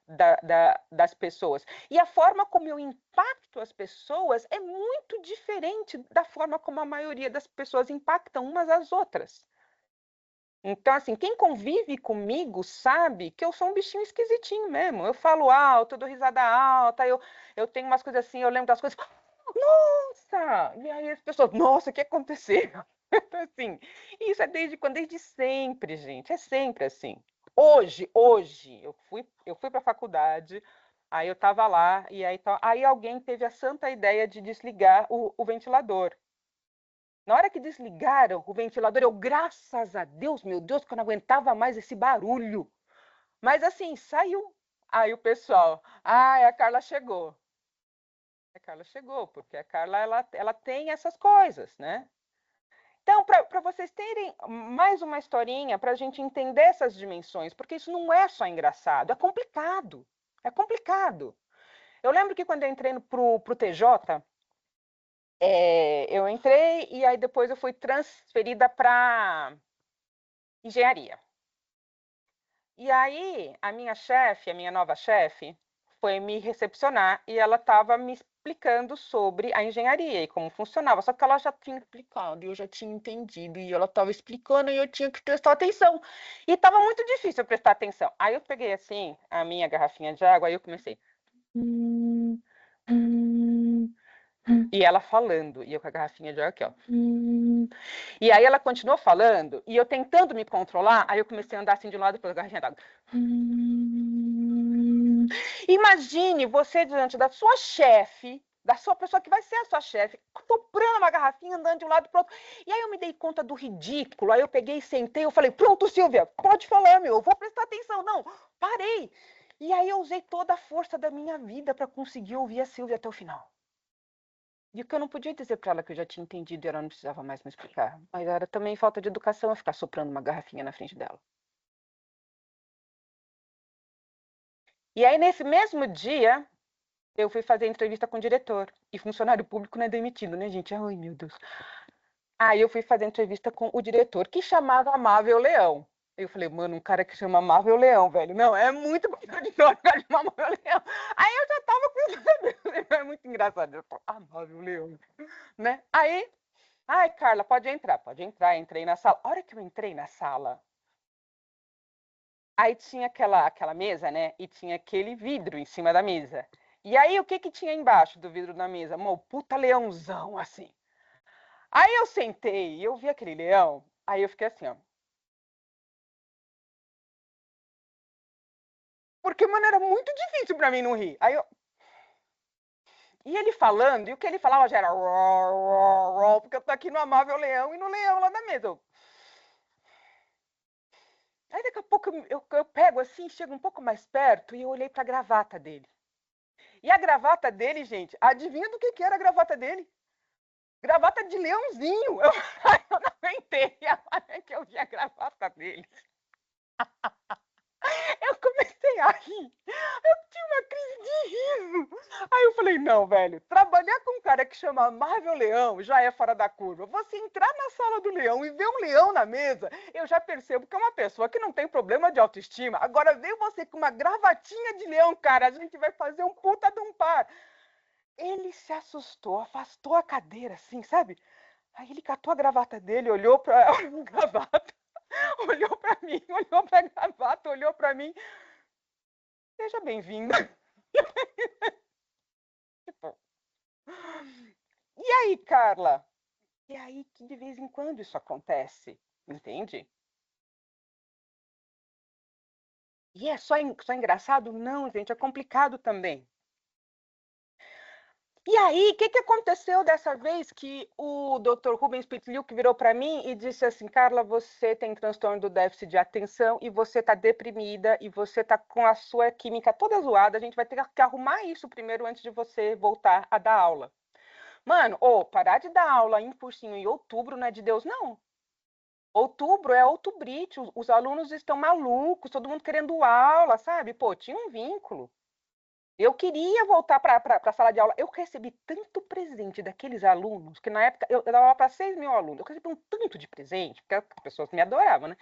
das pessoas. E a forma como eu impacto as pessoas é muito diferente da forma como a maioria das pessoas impactam umas às outras. Então, assim, quem convive comigo sabe que eu sou um bichinho esquisitinho mesmo. Eu falo alto, eu dou risada alta, eu tenho umas coisas assim, eu lembro das coisas. Nossa! E aí as pessoas, nossa, o que aconteceu? Então, assim, isso é desde sempre, gente. É sempre assim. Hoje, eu fui para a faculdade, aí eu estava lá, e aí alguém teve a santa ideia de desligar o ventilador. Na hora que desligaram o ventilador, eu, graças a Deus, meu Deus, que eu não aguentava mais esse barulho. Mas assim, saiu. Aí o pessoal, a Carla chegou. A Carla chegou, porque a Carla ela tem essas coisas, né? Então, para vocês terem mais uma historinha, para a gente entender essas dimensões, porque isso não é só engraçado, é complicado. É complicado. Eu lembro que quando eu entrei pro TJ, eu entrei e aí depois eu fui transferida para engenharia. E aí a minha chefe, a minha nova chefe, foi me recepcionar e ela estava me explicando sobre a engenharia e como funcionava. Só que ela já tinha explicado e eu já tinha entendido. E ela estava explicando e eu tinha que prestar atenção. E estava muito difícil eu prestar atenção. Aí eu peguei assim a minha garrafinha de água e eu comecei. E ela falando, e eu com a garrafinha de água aqui, ó. E aí ela continuou falando, e eu tentando me controlar, aí eu comecei a andar assim de um lado para a garrafinha d'água. Imagine você diante da sua chefe, da sua pessoa que vai ser a sua chefe, soprando uma garrafinha, andando de um lado para o outro. E aí eu me dei conta do ridículo, aí eu peguei e sentei, eu falei, pronto, Silvia, pode falar, meu, eu vou prestar atenção. Não, parei. E aí eu usei toda a força da minha vida para conseguir ouvir a Silvia até o final. E o que eu não podia dizer para ela que eu já tinha entendido e ela não precisava mais me explicar. Mas era também falta de educação eu ficar soprando uma garrafinha na frente dela. E aí, nesse mesmo dia, eu fui fazer entrevista com o diretor. E funcionário público não é demitido, né, gente? Ai, meu Deus. Aí eu fui fazer entrevista com o diretor, que chamava Amável Leão. Eu falei, mano, um cara que chama Amável Leão, velho. Não, é muito contraditório o cara de Amável Leão. Aí eu já tava com... É muito engraçado. Eu falo, Amável Leão, né? Aí, ai, Carla, pode entrar, pode entrar. Entrei na sala. A hora que eu entrei na sala, aí tinha aquela mesa, né? E tinha aquele vidro em cima da mesa. E aí, o que tinha embaixo do vidro da mesa? Um puta leãozão, assim. Aí eu sentei e eu vi aquele leão. Aí eu fiquei assim, ó. Porque, mano, era muito difícil pra mim não rir. Aí eu... E ele falando, e o que ele falava já era... Porque eu tô aqui no Amável Leão e no leão lá na mesa. Aí daqui a pouco eu pego assim, chego um pouco mais perto e eu olhei pra gravata dele. E a gravata dele, gente, adivinha do que era a gravata dele? Gravata de leãozinho. Eu não aguentei a hora que eu vi a gravata dele. Eu comecei a rir. Eu tinha uma crise de Aí eu falei, não, velho, trabalhar com um cara que chama Marvel Leão já é fora da curva. Você entrar na sala do leão e ver um leão na mesa, eu já percebo que é uma pessoa que não tem problema de autoestima. Agora vem você com uma gravatinha de leão, cara, a gente vai fazer um puta de um par. Ele se assustou, afastou a cadeira, assim, sabe? Aí ele catou a gravata dele, olhou para a gravata, olhou para mim, olhou para a gravata, olhou para mim. Seja bem-vinda. Tipo, e aí, Carla? E aí que de vez em quando isso acontece, entende? E é só engraçado? Não, gente, é complicado também. E aí, o que aconteceu dessa vez que o Dr. Rubens Pitliuk virou para mim e disse assim, Carla, você tem transtorno do déficit de atenção e você está deprimida e você está com a sua química toda zoada, a gente vai ter que arrumar isso primeiro antes de você voltar a dar aula. Mano, parar de dar aula em cursinho em outubro não é de Deus, não. Outubro é outubrite, os alunos estão malucos, todo mundo querendo aula, sabe? Pô, tinha um vínculo. Eu queria voltar para a sala de aula. Eu recebi tanto presente daqueles alunos, que na época eu dava aula para 6 mil alunos. Eu recebi um tanto de presente, porque as pessoas me adoravam, né?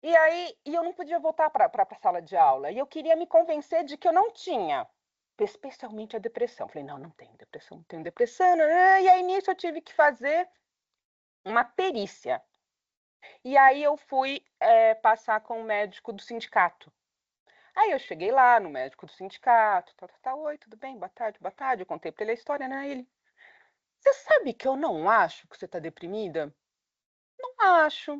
E aí eu não podia voltar para a sala de aula. E eu queria me convencer de que eu não tinha, especialmente a depressão. Falei, não tenho depressão, não tenho depressão. E aí nisso eu tive que fazer uma perícia. E aí eu fui passar com o médico do sindicato. Aí eu cheguei lá no médico do sindicato, oi, tudo bem? Boa tarde. Eu contei para ele a história, né? Ele, você sabe que eu não acho que você está deprimida? Não acho.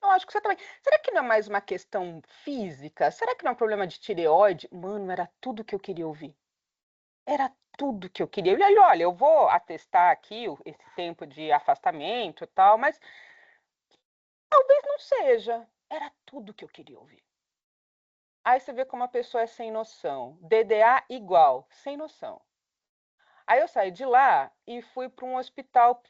Eu acho que você também. Será que não é mais uma questão física? Será que não é um problema de tireoide? Mano, era tudo que eu queria ouvir. Era tudo que eu queria. Ele, olha, eu vou atestar aqui esse tempo de afastamento e tal, mas talvez não seja. Era tudo que eu queria ouvir. Aí você vê como a pessoa é sem noção. DDA igual, sem noção. Aí eu saí de lá e fui para um hospital,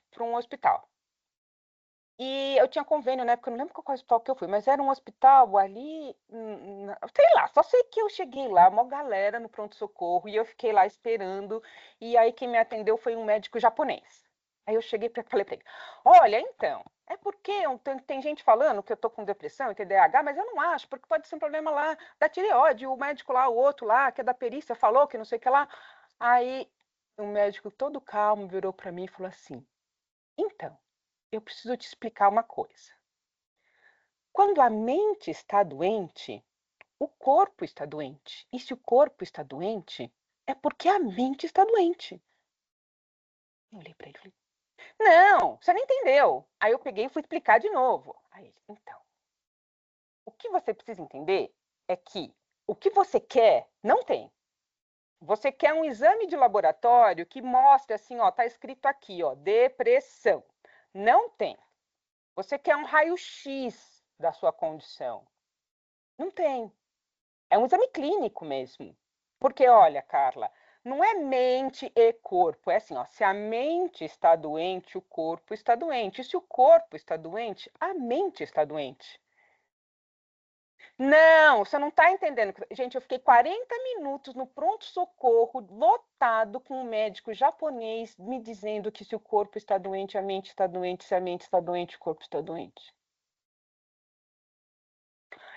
E eu tinha convênio, né? Porque eu não lembro qual hospital que eu fui, mas era um hospital ali, sei lá, só sei que eu cheguei lá, uma galera no pronto-socorro, e eu fiquei lá esperando, e aí quem me atendeu foi um médico japonês. Aí eu cheguei e falei para ele, olha, então, é porque tem gente falando que eu tô com depressão e TDAH, mas eu não acho, porque pode ser um problema lá da tireoide, o médico lá, o outro lá, que é da perícia, falou que não sei o que lá. Aí o médico todo calmo virou para mim e falou assim, então, eu preciso te explicar uma coisa. Quando a mente está doente, o corpo está doente. E se o corpo está doente, é porque a mente está doente. Eu olhei para ele e falei, não, você não entendeu. Aí eu peguei e fui explicar de novo. Aí ele, então, o que você precisa entender é que o que você quer, não tem. Você quer um exame de laboratório que mostre assim, ó, tá escrito aqui, ó, depressão. Não tem. Você quer um raio-x da sua condição. Não tem. É um exame clínico mesmo. Porque, olha, Carla, não é mente e corpo. É assim, ó, se a mente está doente, o corpo está doente. E se o corpo está doente, a mente está doente. Não, você não está entendendo. Gente, eu fiquei 40 minutos no pronto-socorro, lotado com um médico japonês me dizendo que se o corpo está doente, a mente está doente. Se a mente está doente, o corpo está doente.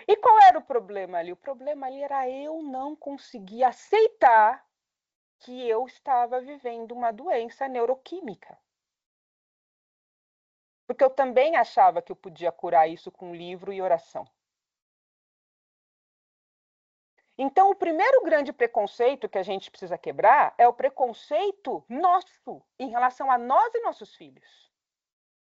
E qual era o problema ali? O problema ali era eu não conseguir aceitar que eu estava vivendo uma doença neuroquímica. Porque eu também achava que eu podia curar isso com livro e oração. Então, o primeiro grande preconceito que a gente precisa quebrar é o preconceito nosso em relação a nós e nossos filhos.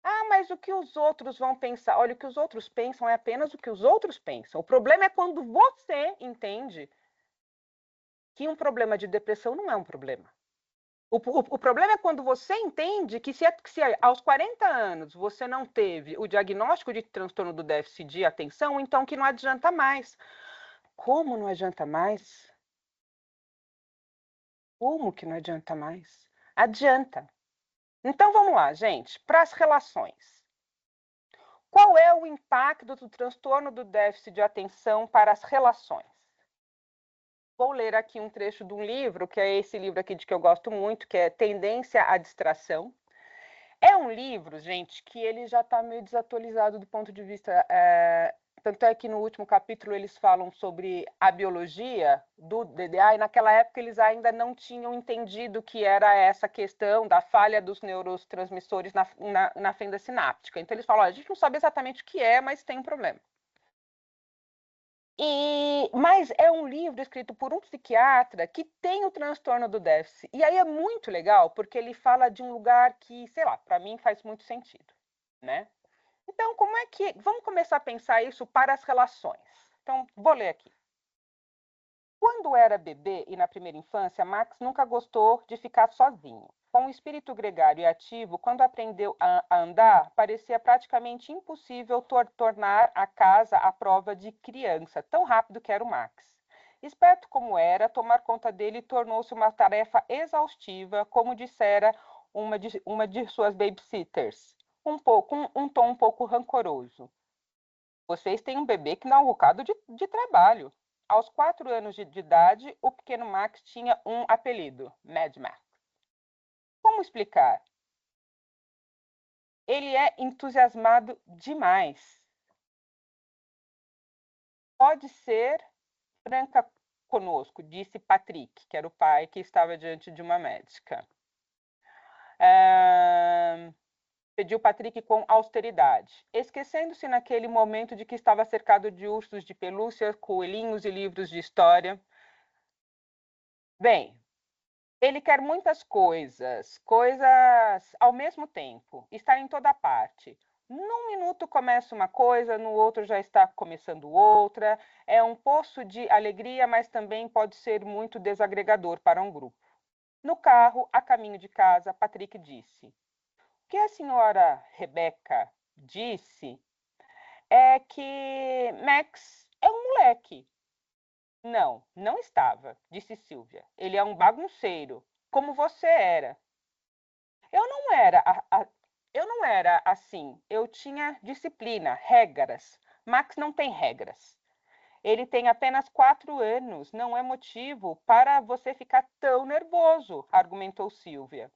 Ah, mas o que os outros vão pensar? Olha, o que os outros pensam é apenas o que os outros pensam. O problema é quando você entende que um problema de depressão não é um problema. O problema é quando você entende que se aos 40 anos você não teve o diagnóstico de transtorno do déficit de atenção, então que não adianta mais. Como não adianta mais? Como que não adianta mais? Adianta. Então vamos lá, gente, para as relações. Qual é o impacto do transtorno do déficit de atenção para as relações? Vou ler aqui um trecho de um livro, que é esse livro aqui de que eu gosto muito, que é Tendência à Distração. É um livro, gente, que ele já está meio desatualizado do ponto de vista. Tanto é que no último capítulo eles falam sobre a biologia do DDA, e naquela época eles ainda não tinham entendido que era essa questão da falha dos neurotransmissores na fenda sináptica. Então eles falam: a gente não sabe exatamente o que é, mas tem um problema. Mas é um livro escrito por um psiquiatra que tem o transtorno do déficit. E aí é muito legal, porque ele fala de um lugar que, sei lá, para mim faz muito sentido, né? Então, como é que... Vamos começar a pensar isso para as relações. Então, vou ler aqui. Quando era bebê e na primeira infância, Max nunca gostou de ficar sozinho. Com o espírito gregário e ativo, quando aprendeu a andar, parecia praticamente impossível tornar a casa à prova de criança, tão rápido que era o Max. Esperto como era, tomar conta dele tornou-se uma tarefa exaustiva, como dissera uma de suas babysitters, um tom um pouco rancoroso. Vocês têm um bebê que dá um bocado de trabalho. Aos 4 anos de idade, o pequeno Max tinha um apelido, Mad Max. Como explicar? Ele é entusiasmado demais. Pode ser franca conosco, disse Patrick, que era o pai que estava diante de uma médica. Pediu Patrick com austeridade, esquecendo-se naquele momento de que estava cercado de ursos de pelúcia, coelhinhos e livros de história. Bem, ele quer muitas coisas ao mesmo tempo, está em toda parte. Num minuto começa uma coisa, no outro já está começando outra. É um poço de alegria, mas também pode ser muito desagregador para um grupo. No carro, a caminho de casa, Patrick disse: o que a senhora Rebecca disse é que Max é um moleque. Não, não estava, disse Silvia. Ele é um bagunceiro, como você era. Eu não era assim. Eu tinha disciplina, regras. Max não tem regras. Ele tem apenas 4 anos. Não é motivo para você ficar tão nervoso, argumentou Silvia.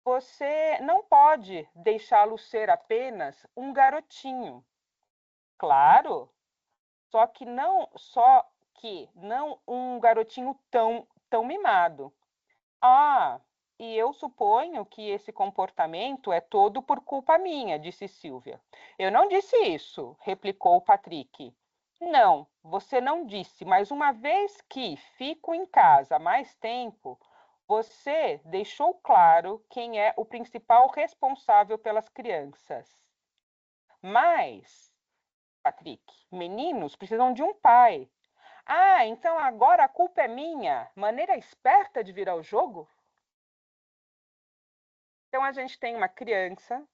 Você não pode deixá-lo ser apenas um garotinho. Claro, só que não um garotinho tão mimado. Ah, e eu suponho que esse comportamento é todo por culpa minha, disse Silvia. Eu não disse isso, replicou Patrick. Não, você não disse, mas uma vez que fico em casa mais tempo, você deixou claro quem é o principal responsável pelas crianças. Mas, Patrick, meninos precisam de um pai. Ah, então agora a culpa é minha. Maneira esperta de virar o jogo? Então, a gente tem uma criança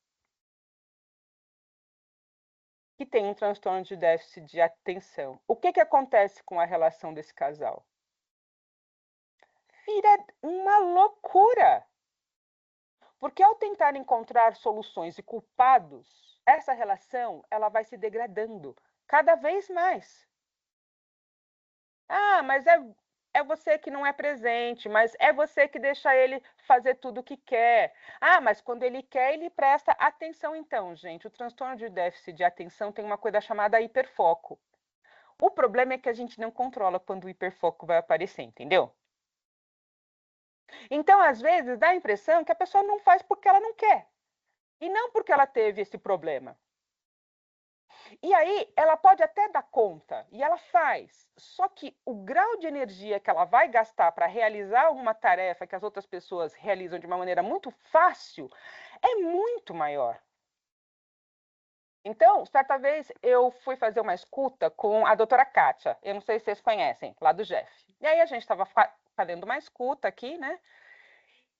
que tem um transtorno de déficit de atenção. O que acontece com a relação desse casal? Vira uma loucura. Porque ao tentar encontrar soluções e culpados, essa relação ela vai se degradando cada vez mais. Ah, mas é você que não é presente, mas é você que deixa ele fazer tudo o que quer. Ah, mas quando ele quer, ele presta atenção. Então, gente, o transtorno de déficit de atenção tem uma coisa chamada hiperfoco. O problema é que a gente não controla quando o hiperfoco vai aparecer, entendeu? Então, às vezes, dá a impressão que a pessoa não faz porque ela não quer. E não porque ela teve esse problema. E aí, ela pode até dar conta, e ela faz. Só que o grau de energia que ela vai gastar para realizar uma tarefa que as outras pessoas realizam de uma maneira muito fácil é muito maior. Então, certa vez eu fui fazer uma escuta com a doutora Kátia. Eu não sei se vocês conhecem, lá do Jeff. E aí a gente estava fazendo uma escuta aqui, né?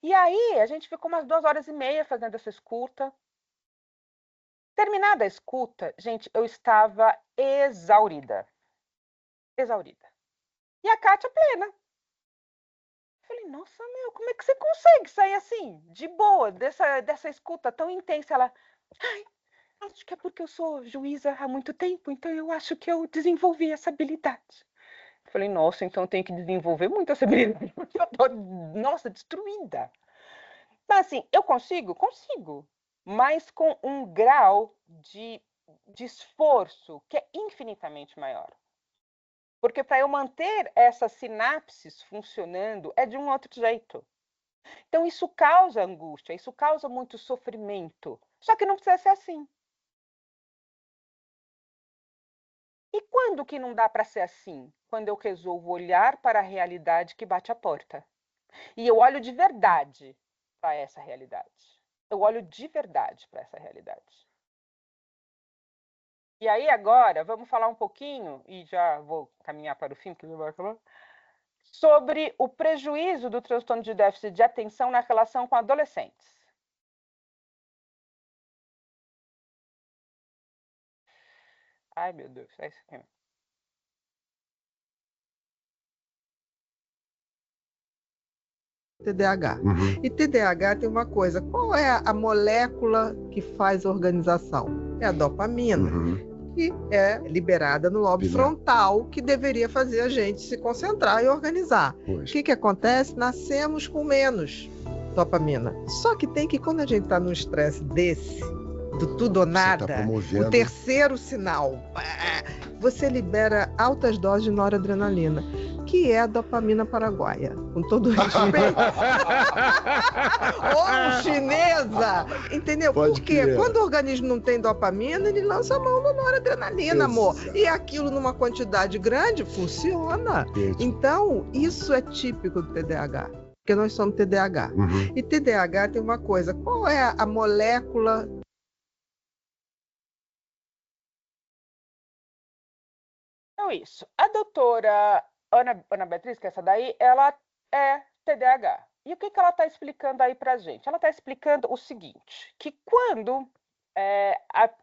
E aí a gente ficou umas 2 horas e meia fazendo essa escuta. Terminada a escuta, gente, eu estava exaurida. Exaurida. E a Kátia plena. Eu falei, nossa, meu, como é que você consegue sair assim, de boa, dessa escuta tão intensa? Ela, ai, acho que é porque eu sou juíza há muito tempo, então eu acho que eu desenvolvi essa habilidade. Falei, nossa, então eu tenho que desenvolver muito essa habilidade, porque eu tô, nossa, destruída. Mas assim, eu consigo? Consigo, mas com um grau de esforço que é infinitamente maior. Porque para eu manter essas sinapses funcionando é de um outro jeito. Então isso causa angústia, isso causa muito sofrimento. Só que não precisa ser assim. E quando que não dá para ser assim? Quando eu resolvo olhar para a realidade que bate a porta. E eu olho de verdade para essa realidade. Eu olho de verdade para essa realidade. E aí agora vamos falar um pouquinho, e já vou caminhar para o fim, porque vai acabar, sobre o prejuízo do transtorno de déficit de atenção na relação com adolescentes. Ai, meu Deus, é isso aqui. TDAH. E TDAH tem uma coisa, qual é a molécula que faz a organização? É a dopamina, que é liberada no lobo frontal, que deveria fazer a gente se concentrar e organizar. O que acontece? Nascemos com menos dopamina. Só que tem que, quando a gente está num estresse desse, do tudo ou nada, o terceiro sinal, você libera altas doses de noradrenalina, que é a dopamina paraguaia, com todo respeito. Ou chinesa, entendeu? Porque quando o organismo não tem dopamina, ele lança a mão da noradrenalina, amor. E aquilo numa quantidade grande funciona. Então, isso é típico do TDAH, porque nós somos TDAH. E TDAH tem uma coisa, qual é a molécula... Então, isso. A doutora Ana Beatriz, que é essa daí, ela é TDAH. E o que ela está explicando aí para a gente? Ela está explicando o seguinte, que quando,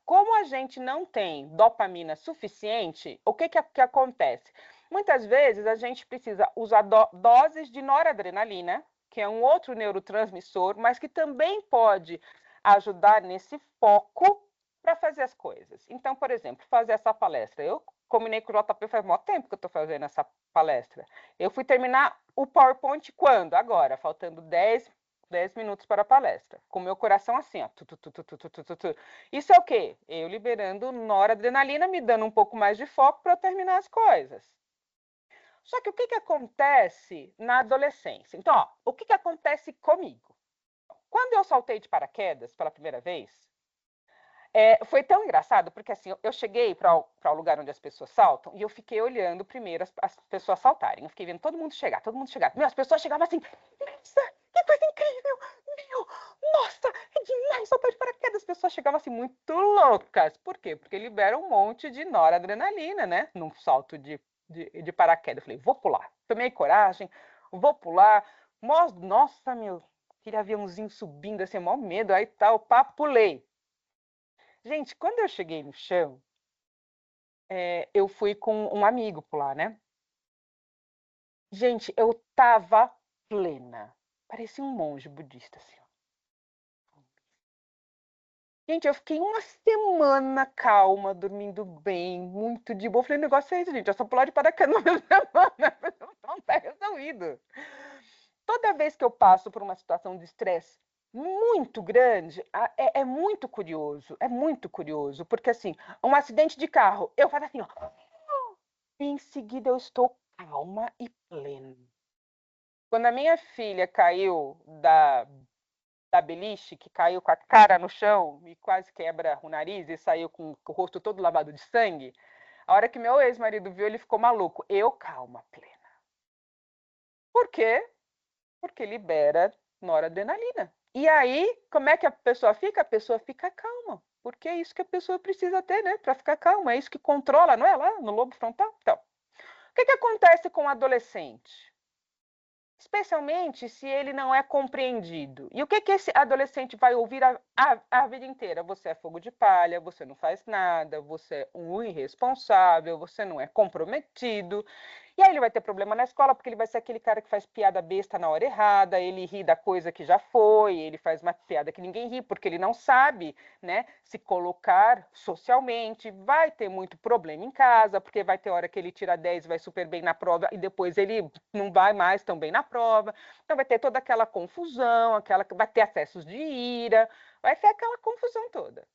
como a gente não tem dopamina suficiente, o que acontece? Muitas vezes a gente precisa usar doses de noradrenalina, que é um outro neurotransmissor, mas que também pode ajudar nesse foco para fazer as coisas. Então, por exemplo, fazer essa palestra. Eu combinei com o JP faz muito tempo que eu estou fazendo essa palestra. Eu fui terminar o PowerPoint quando? Agora, faltando 10 minutos para a palestra. Com o meu coração assim, ó. Isso é o quê? Eu liberando noradrenalina, me dando um pouco mais de foco para eu terminar as coisas. Só que o que acontece na adolescência? Então, ó, o que acontece comigo? Quando eu saltei de paraquedas pela primeira vez, foi tão engraçado, porque assim, eu cheguei para o lugar onde as pessoas saltam e eu fiquei olhando primeiro as pessoas saltarem. Eu fiquei vendo todo mundo chegar, todo mundo chegar. Meu, as pessoas chegavam assim, nossa, que coisa incrível! Meu, nossa, é demais saltar de paraquedas. As pessoas chegavam assim muito loucas. Por quê? Porque libera um monte de noradrenalina, né? Num salto de paraquedas. Eu falei, vou pular. Tomei coragem, vou pular. Nossa, meu, aquele aviãozinho subindo assim, maior medo, aí tal, pá, pulei. Gente, quando eu cheguei no chão, eu fui com um amigo pular, né? Gente, eu tava plena. Parecia um monge budista, assim. Gente, eu fiquei uma semana calma, dormindo bem, muito de boa. Falei, o negócio é esse, gente. É só pular de paraquedas uma semana. Não tá resolvido. Toda vez que eu passo por uma situação de estresse muito grande, é muito curioso, porque assim, um acidente de carro, eu faço assim, ó, e em seguida eu estou calma e plena. Quando a minha filha caiu da beliche, que caiu com a cara no chão e quase quebra o nariz e saiu com o rosto todo lavado de sangue, a hora que meu ex-marido viu, ele ficou maluco. Eu, calma, plena. Por quê? Porque libera noradrenalina. E aí, como é que a pessoa fica? A pessoa fica calma, porque é isso que a pessoa precisa ter, né? Para ficar calma, é isso que controla, não é? Lá no lobo frontal. Então, o que acontece com o adolescente? Especialmente se ele não é compreendido. E o que esse adolescente vai ouvir a vida inteira? Você é fogo de palha, você não faz nada, você é um irresponsável, você não é comprometido. E aí ele vai ter problema na escola, porque ele vai ser aquele cara que faz piada besta na hora errada, ele ri da coisa que já foi, ele faz uma piada que ninguém ri, porque ele não sabe, né, se colocar socialmente, vai ter muito problema em casa, porque vai ter hora que ele tira 10 e vai super bem na prova, e depois ele não vai mais tão bem na prova. Então vai ter toda aquela confusão, vai ter acessos de ira, vai ter aquela confusão toda.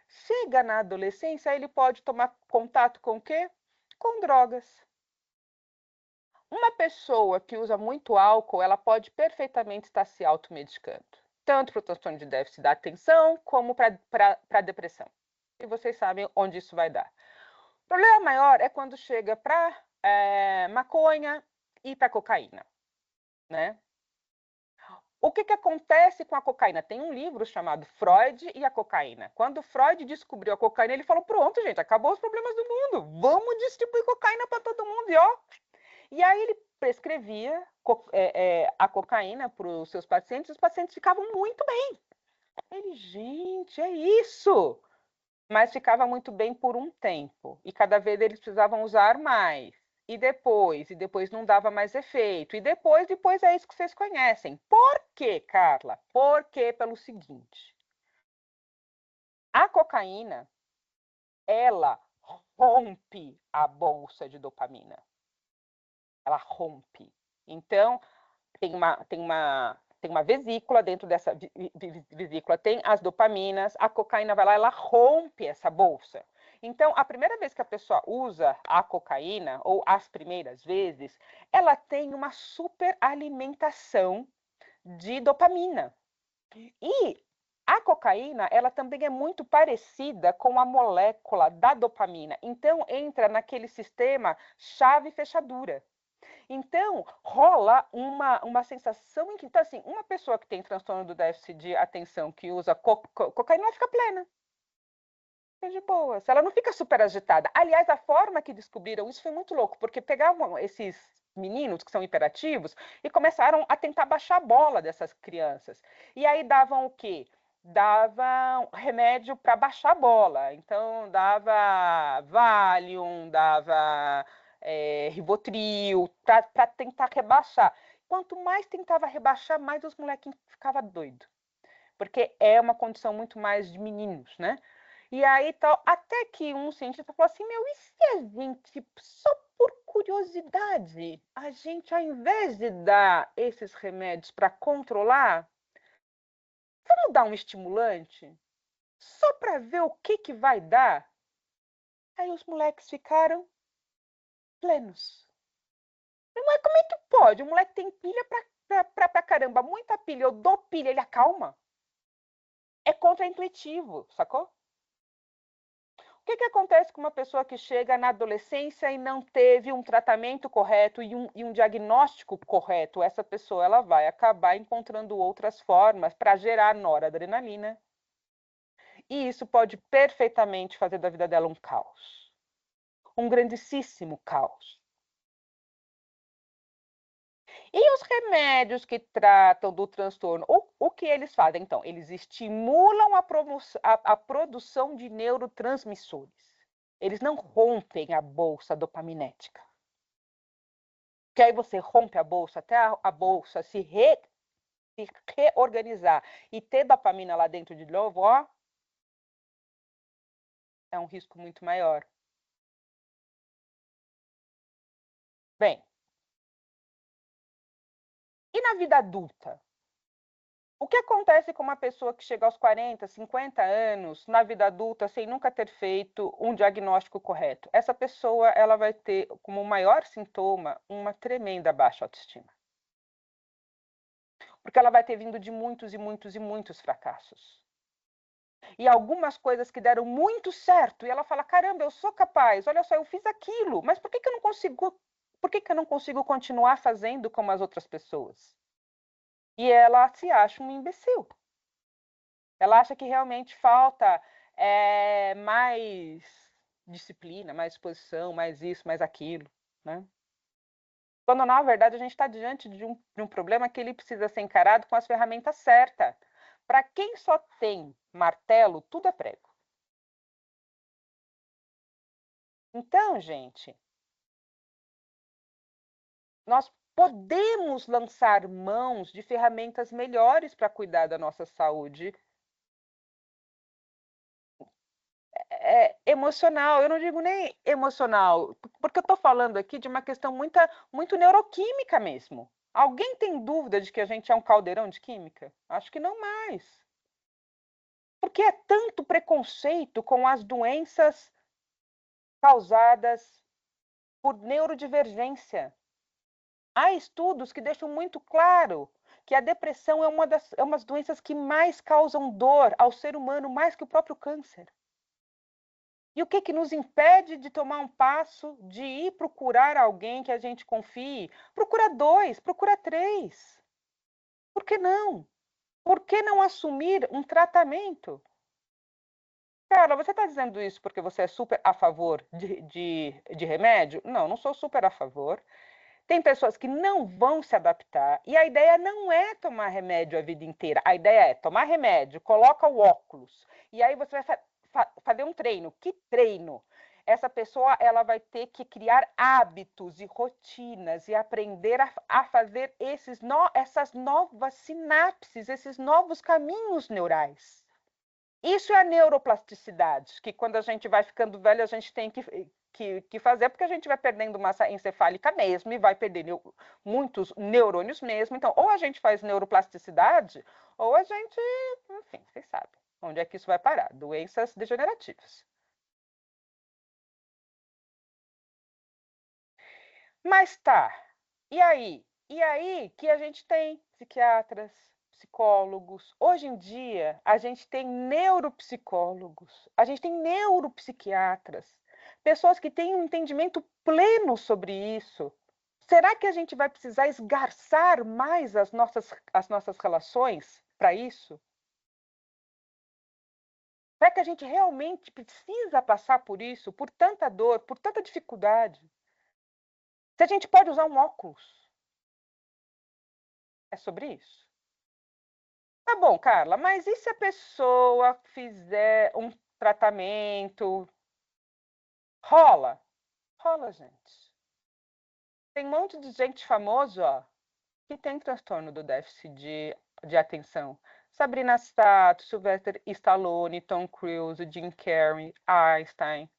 Chega na adolescência, ele pode tomar contato com o quê? Com drogas. Uma pessoa que usa muito álcool, ela pode perfeitamente estar se automedicando, tanto para o transtorno de déficit da atenção, como para a depressão. E vocês sabem onde isso vai dar. O problema maior é quando chega para maconha e para cocaína, né? O que acontece com a cocaína? Tem um livro chamado Freud e a Cocaína. Quando Freud descobriu a cocaína, ele falou, pronto, gente, acabou os problemas do mundo. Vamos distribuir cocaína para todo mundo. E aí ele prescrevia a cocaína para os seus pacientes, e os pacientes ficavam muito bem. Ele, gente, é isso! Mas ficava muito bem por um tempo. E cada vez eles precisavam usar mais. E depois não dava mais efeito. E depois é isso que vocês conhecem. Por quê, Carla? Porque pelo seguinte. A cocaína, ela rompe a bolsa de dopamina. Ela rompe. Então, tem uma vesícula, dentro dessa vesícula tem as dopaminas, a cocaína vai lá, ela rompe essa bolsa. Então, a primeira vez que a pessoa usa a cocaína, ou as primeiras vezes, ela tem uma superalimentação de dopamina. E a cocaína, ela também é muito parecida com a molécula da dopamina. Então, entra naquele sistema chave e fechadura. Então, rola uma sensação em que, então, assim, uma pessoa que tem transtorno do déficit de atenção, que usa cocaína, ela fica plena. Fica de boa. Ela não fica super agitada. Aliás, a forma que descobriram isso foi muito louco, porque pegavam esses meninos que são hiperativos e começaram a tentar baixar a bola dessas crianças. E aí davam o quê? Davam remédio para baixar a bola. Então, dava Valium, dava Rivotril, para tentar rebaixar. Quanto mais tentava rebaixar, mais os molequinhos ficavam doidos. Porque é uma condição muito mais de meninos, né? E aí, tal, até que um cientista falou assim, meu, e se a gente, só por curiosidade, a gente, ao invés de dar esses remédios para controlar, vamos dar um estimulante? Só para ver o que vai dar? Aí os moleques ficaram plenos. Mas como é que pode? O moleque tem pilha pra caramba, muita pilha, eu dou pilha, ele acalma? É contraintuitivo, sacou? O que acontece com uma pessoa que chega na adolescência e não teve um tratamento correto e um diagnóstico correto? Essa pessoa ela vai acabar encontrando outras formas para gerar noradrenalina. E isso pode perfeitamente fazer da vida dela um caos. Um grandíssimo caos. E os remédios que tratam do transtorno, o que eles fazem? Então, eles estimulam a produção de neurotransmissores. Eles não rompem a bolsa dopaminética. Porque aí você rompe a bolsa, até a bolsa se reorganizar e ter dopamina lá dentro de novo, ó, é um risco muito maior. Bem, e na vida adulta? O que acontece com uma pessoa que chega aos 40, 50 anos, na vida adulta, sem nunca ter feito um diagnóstico correto? Essa pessoa ela vai ter como maior sintoma uma tremenda baixa autoestima. Porque ela vai ter vindo de muitos e muitos e muitos fracassos. E algumas coisas que deram muito certo, e ela fala, caramba, eu sou capaz, olha só, eu fiz aquilo, mas por que eu não consigo, continuar fazendo como as outras pessoas? E ela se acha um imbecil. Ela acha que realmente falta mais disciplina, mais disposição, mais isso, mais aquilo, né? Quando, na verdade, a gente está diante de um problema que ele precisa ser encarado com as ferramentas certas. Para quem só tem martelo, tudo é prego. Então, gente, nós podemos lançar mãos de ferramentas melhores para cuidar da nossa saúde emocional. Eu não digo nem emocional, porque eu estou falando aqui de uma questão muito neuroquímica mesmo. Alguém tem dúvida de que a gente é um caldeirão de química? Acho que não mais. Porque é tanto preconceito com as doenças causadas por neurodivergência. Há estudos que deixam muito claro que a depressão é uma das doenças que mais causam dor ao ser humano, mais que o próprio câncer. E o que nos impede de tomar um passo, de ir procurar alguém que a gente confie? Procura 2, procura 3. Por que não? Por que não assumir um tratamento? Carla, você está dizendo isso porque você é super a favor de remédio? Não, não sou super a favor. Tem pessoas que não vão se adaptar e a ideia não é tomar remédio a vida inteira. A ideia é tomar remédio, coloca o óculos e aí você vai fazer um treino. Que treino? Essa pessoa ela vai ter que criar hábitos e rotinas e aprender a fazer essas novas sinapses, esses novos caminhos neurais. Isso é a neuroplasticidade, que quando a gente vai ficando velho, a gente tem que fazer, porque a gente vai perdendo massa encefálica mesmo e vai perder muitos neurônios mesmo. Então, ou a gente faz neuroplasticidade, ou a gente, enfim, vocês sabem onde é que isso vai parar. Doenças degenerativas. Mas tá, e aí? E aí que a gente tem psiquiatras, psicólogos. Hoje em dia, a gente tem neuropsicólogos, a gente tem neuropsiquiatras, pessoas que têm um entendimento pleno sobre isso. Será que a gente vai precisar esgarçar mais as nossas relações para isso? Será que a gente realmente precisa passar por isso, por tanta dor, por tanta dificuldade? Se a gente pode usar um óculos, é sobre isso? Tá bom, Carla, mas e se a pessoa fizer um tratamento? Rola. Rola, gente. Tem um monte de gente famosa, ó, que tem transtorno do déficit de atenção. Sabrina Sato, Sylvester Stallone, Tom Cruise, Jim Carrey, Einstein,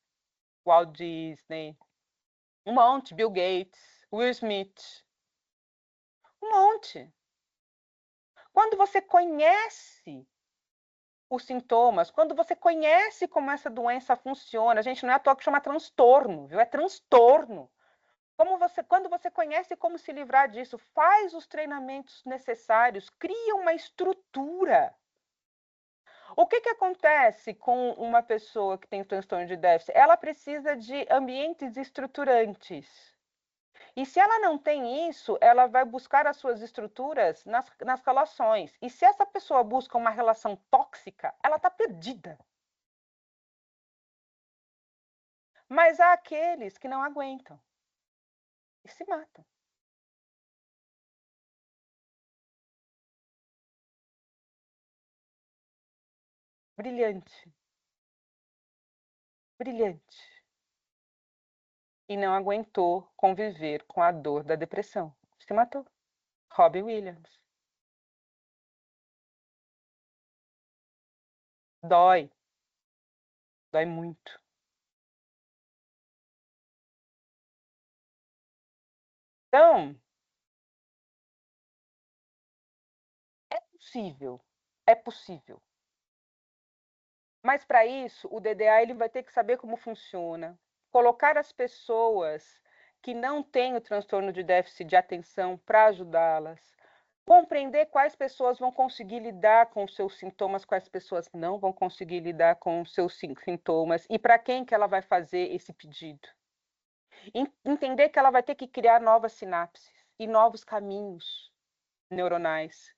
Walt Disney, um monte, Bill Gates, Will Smith, um monte. Quando você conhece os sintomas, quando você conhece como essa doença funciona, a gente não é à toa que chama transtorno, viu? É transtorno. Quando você conhece como se livrar disso, faz os treinamentos necessários, cria uma estrutura. O que acontece com uma pessoa que tem transtorno de déficit? Ela precisa de ambientes estruturantes. E se ela não tem isso, ela vai buscar as suas estruturas nas relações. E se essa pessoa busca uma relação tóxica, ela está perdida. Mas há aqueles que não aguentam e se matam. Brilhante. Brilhante. E não aguentou conviver com a dor da depressão. Se matou. Robbie Williams. Dói. Dói muito. Então, é possível. É possível. Mas para isso, o DDA ele vai ter que saber como funciona, colocar as pessoas que não têm o transtorno de déficit de atenção para ajudá-las, compreender quais pessoas vão conseguir lidar com os seus sintomas, quais pessoas não vão conseguir lidar com os seus sintomas e para quem que ela vai fazer esse pedido. Entender que ela vai ter que criar novas sinapses e novos caminhos neuronais.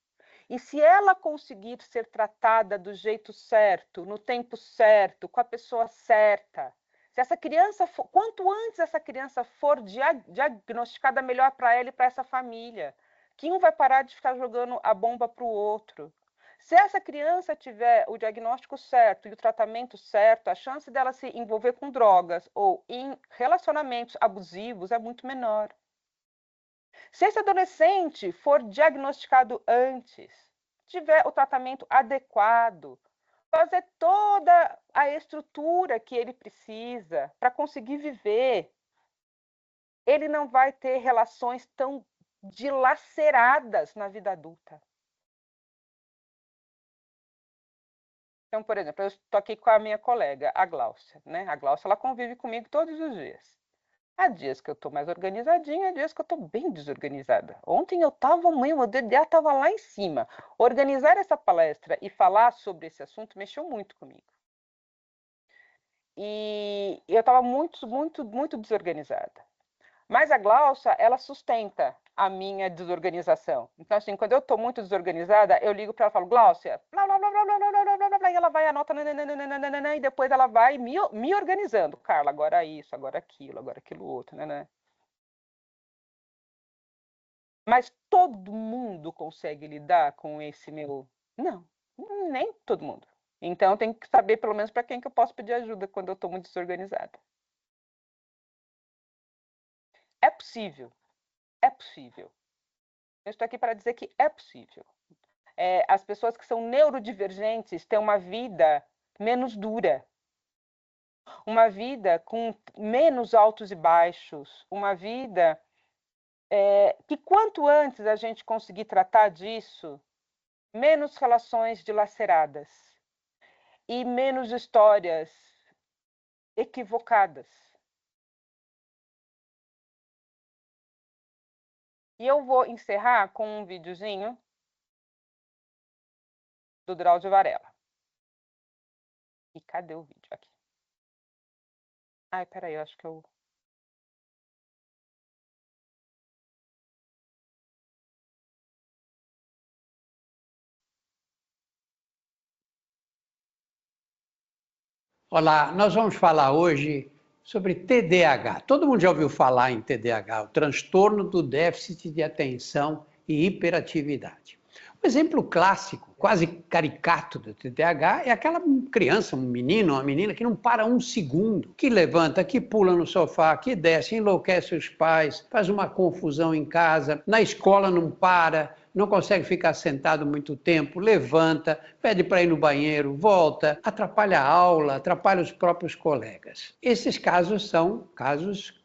E se ela conseguir ser tratada do jeito certo, no tempo certo, com a pessoa certa, se essa criança quanto antes essa criança for diagnosticada, melhor para ela e para essa família, que um vai parar de ficar jogando a bomba para o outro. Se essa criança tiver o diagnóstico certo e o tratamento certo, a chance dela se envolver com drogas ou em relacionamentos abusivos é muito menor. Se esse adolescente for diagnosticado antes, tiver o tratamento adequado, fazer toda a estrutura que ele precisa para conseguir viver, ele não vai ter relações tão dilaceradas na vida adulta. Então, por exemplo, eu estou aqui com a minha colega, a Gláucia, né? A Gláucia, ela convive comigo todos os dias. Há dias que eu estou mais organizadinha, há dias que eu estou bem desorganizada. Ontem eu estava, meu DDA estava lá em cima. Organizar essa palestra e falar sobre esse assunto mexeu muito comigo. E eu estava muito desorganizada. Mas a Gláucia, ela sustenta a minha desorganização. Então, assim, quando eu estou muito desorganizada, eu ligo para ela e falo, Gláucia, blá, blá, blá, blá, blá, blá, blá, blá, blá, e ela vai, anota, e depois ela vai me organizando. Carla, agora isso, agora aquilo outro, né? Mas todo mundo consegue lidar com esse meu... Não, nem todo mundo. Então, eu tenho que saber, pelo menos, para quem que eu posso pedir ajuda quando eu estou muito desorganizada. É possível. É possível. Eu estou aqui para dizer que é possível. As pessoas que são neurodivergentes têm uma vida menos dura, uma vida com menos altos e baixos, uma vida que quanto antes a gente conseguir tratar disso, menos relações dilaceradas e menos histórias equivocadas. E eu vou encerrar com um videozinho do Drauzio Varela. E cadê o vídeo aqui? Ai, peraí, eu acho que eu... Olá, nós vamos falar hoje sobre TDAH. Todo mundo já ouviu falar em TDAH, o transtorno do déficit de atenção e hiperatividade. Um exemplo clássico, quase caricato do TDAH é aquela criança, um menino, uma menina que não para um segundo, que levanta, que pula no sofá, que desce, enlouquece os pais, faz uma confusão em casa, na escola não para, não consegue ficar sentado muito tempo, levanta, pede para ir no banheiro, volta, atrapalha a aula, atrapalha os próprios colegas. Esses casos são casos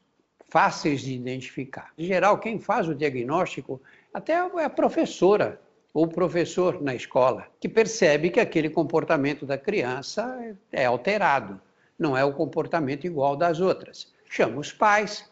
fáceis de identificar. Em geral, quem faz o diagnóstico até é a professora ou professor na escola, que percebe que aquele comportamento da criança é alterado, não é o comportamento igual das outras. Chama os pais,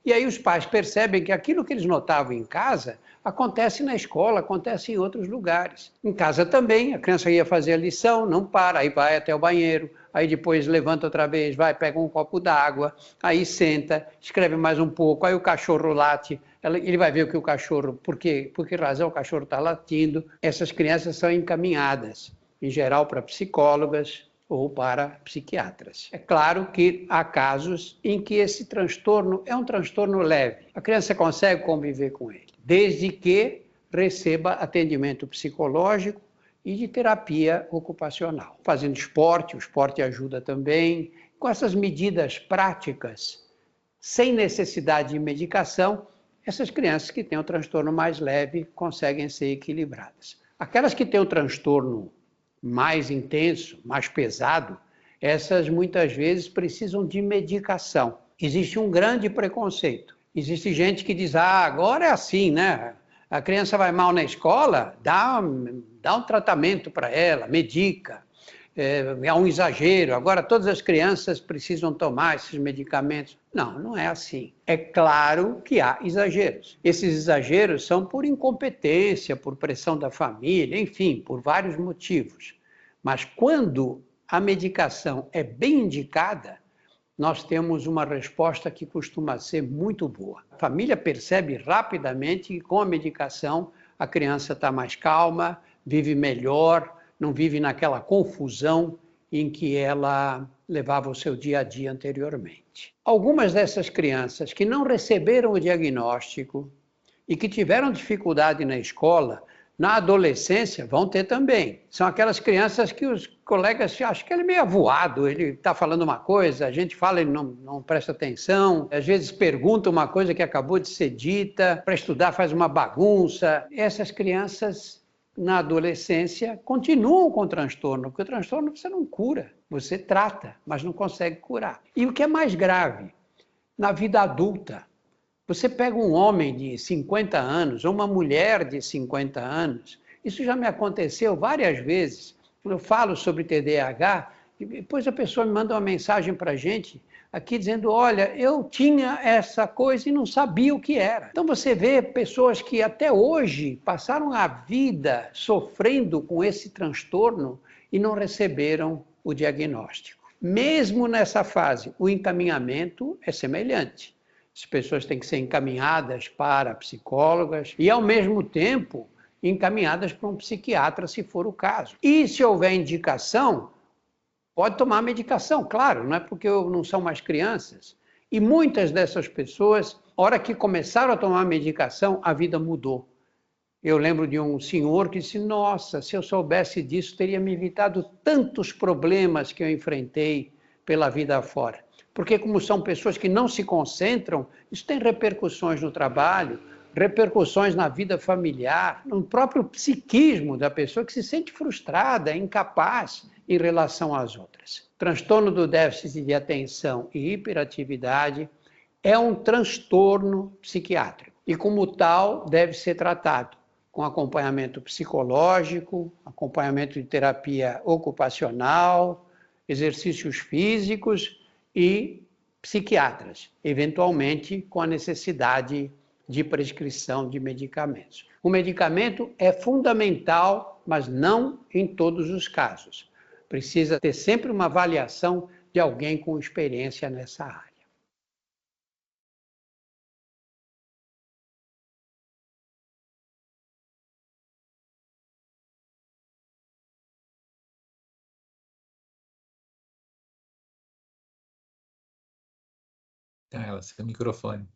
e aí os pais percebem que aquilo que eles notavam em casa acontece na escola, acontece em outros lugares. Em casa também, a criança ia fazer a lição, não para, aí vai até o banheiro, aí depois levanta outra vez, vai, pega um copo d'água, aí senta, escreve mais um pouco, aí o cachorro late, ele vai ver o que o cachorro, por que razão o cachorro está latindo. Essas crianças são encaminhadas, em geral, para psicólogas ou para psiquiatras. É claro que há casos em que esse transtorno é um transtorno leve. A criança consegue conviver com ele, desde que receba atendimento psicológico e de terapia ocupacional. Fazendo esporte, o esporte ajuda também. Com essas medidas práticas, sem necessidade de medicação, essas crianças que têm o transtorno mais leve conseguem ser equilibradas. Aquelas que têm o transtorno mais intenso, mais pesado, essas muitas vezes precisam de medicação. Existe um grande preconceito. Existe gente que diz, agora é assim, né? A criança vai mal na escola, dá um tratamento para ela, medica. É um exagero, agora todas as crianças precisam tomar esses medicamentos. Não, não é assim. É claro que há exageros. Esses exageros são por incompetência, por pressão da família, enfim, por vários motivos. Mas quando a medicação é bem indicada, nós temos uma resposta que costuma ser muito boa. A família percebe rapidamente que com a medicação a criança está mais calma, vive melhor, não vive naquela confusão em que ela levava o seu dia a dia anteriormente. Algumas dessas crianças que não receberam o diagnóstico e que tiveram dificuldade na escola Na adolescência, vão ter também. São aquelas crianças que os colegas acham que ele é meio avoado, ele está falando uma coisa, a gente fala, ele não presta atenção, às vezes pergunta uma coisa que acabou de ser dita, para estudar faz uma bagunça. Essas crianças, na adolescência, continuam com transtorno, porque o transtorno você não cura, você trata, mas não consegue curar. E o que é mais grave, na vida adulta, você pega um homem de 50 anos ou uma mulher de 50 anos, isso já me aconteceu várias vezes. Quando eu falo sobre TDAH, depois a pessoa me manda uma mensagem para a gente aqui dizendo, olha, eu tinha essa coisa e não sabia o que era. Então você vê pessoas que até hoje passaram a vida sofrendo com esse transtorno e não receberam o diagnóstico. Mesmo nessa fase, o encaminhamento é semelhante. As pessoas têm que ser encaminhadas para psicólogas e, ao mesmo tempo, encaminhadas para um psiquiatra, se for o caso. E, se houver indicação, pode tomar medicação, claro, não é porque não são mais crianças. E muitas dessas pessoas, na hora que começaram a tomar medicação, a vida mudou. Eu lembro de um senhor que disse, nossa, se eu soubesse disso, teria me evitado tantos problemas que eu enfrentei pela vida afora. Porque como são pessoas que não se concentram, isso tem repercussões no trabalho, repercussões na vida familiar, no próprio psiquismo da pessoa que se sente frustrada, incapaz em relação às outras. Transtorno do déficit de atenção e hiperatividade é um transtorno psiquiátrico e, como tal, deve ser tratado com acompanhamento psicológico, acompanhamento de terapia ocupacional, exercícios físicos e psiquiatras, eventualmente com a necessidade de prescrição de medicamentos. O medicamento é fundamental, mas não em todos os casos. Precisa ter sempre uma avaliação de alguém com experiência nessa área. Ela, seu microfone.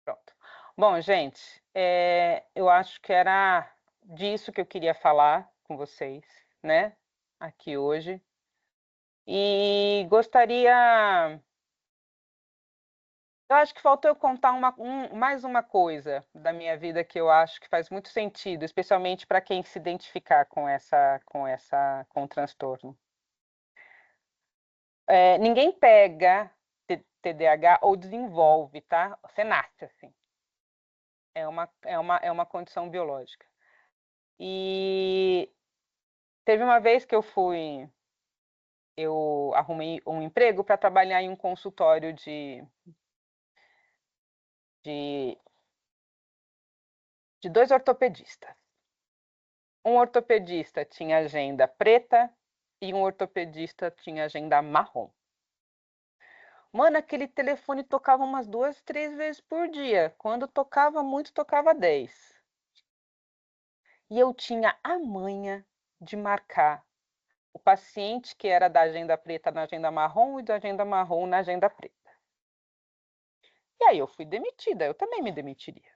Pronto. Bom, gente, eu acho que era disso que eu queria falar com vocês, né, aqui hoje. E gostaria... Eu acho que faltou eu contar mais uma coisa da minha vida que eu acho que faz muito sentido, especialmente para quem se identificar com o transtorno. Ninguém pega TDAH ou desenvolve, tá? Você nasce assim. É uma condição biológica. E teve uma vez que eu arrumei um emprego para trabalhar em um consultório de 2 ortopedistas. Um ortopedista tinha agenda preta e um ortopedista tinha agenda marrom. Mano, aquele telefone tocava umas 2, 3 vezes por dia. Quando tocava muito, tocava 10. E eu tinha a manha de marcar o paciente que era da agenda preta na agenda marrom e da agenda marrom na agenda preta. E aí eu fui demitida, eu também me demitiria.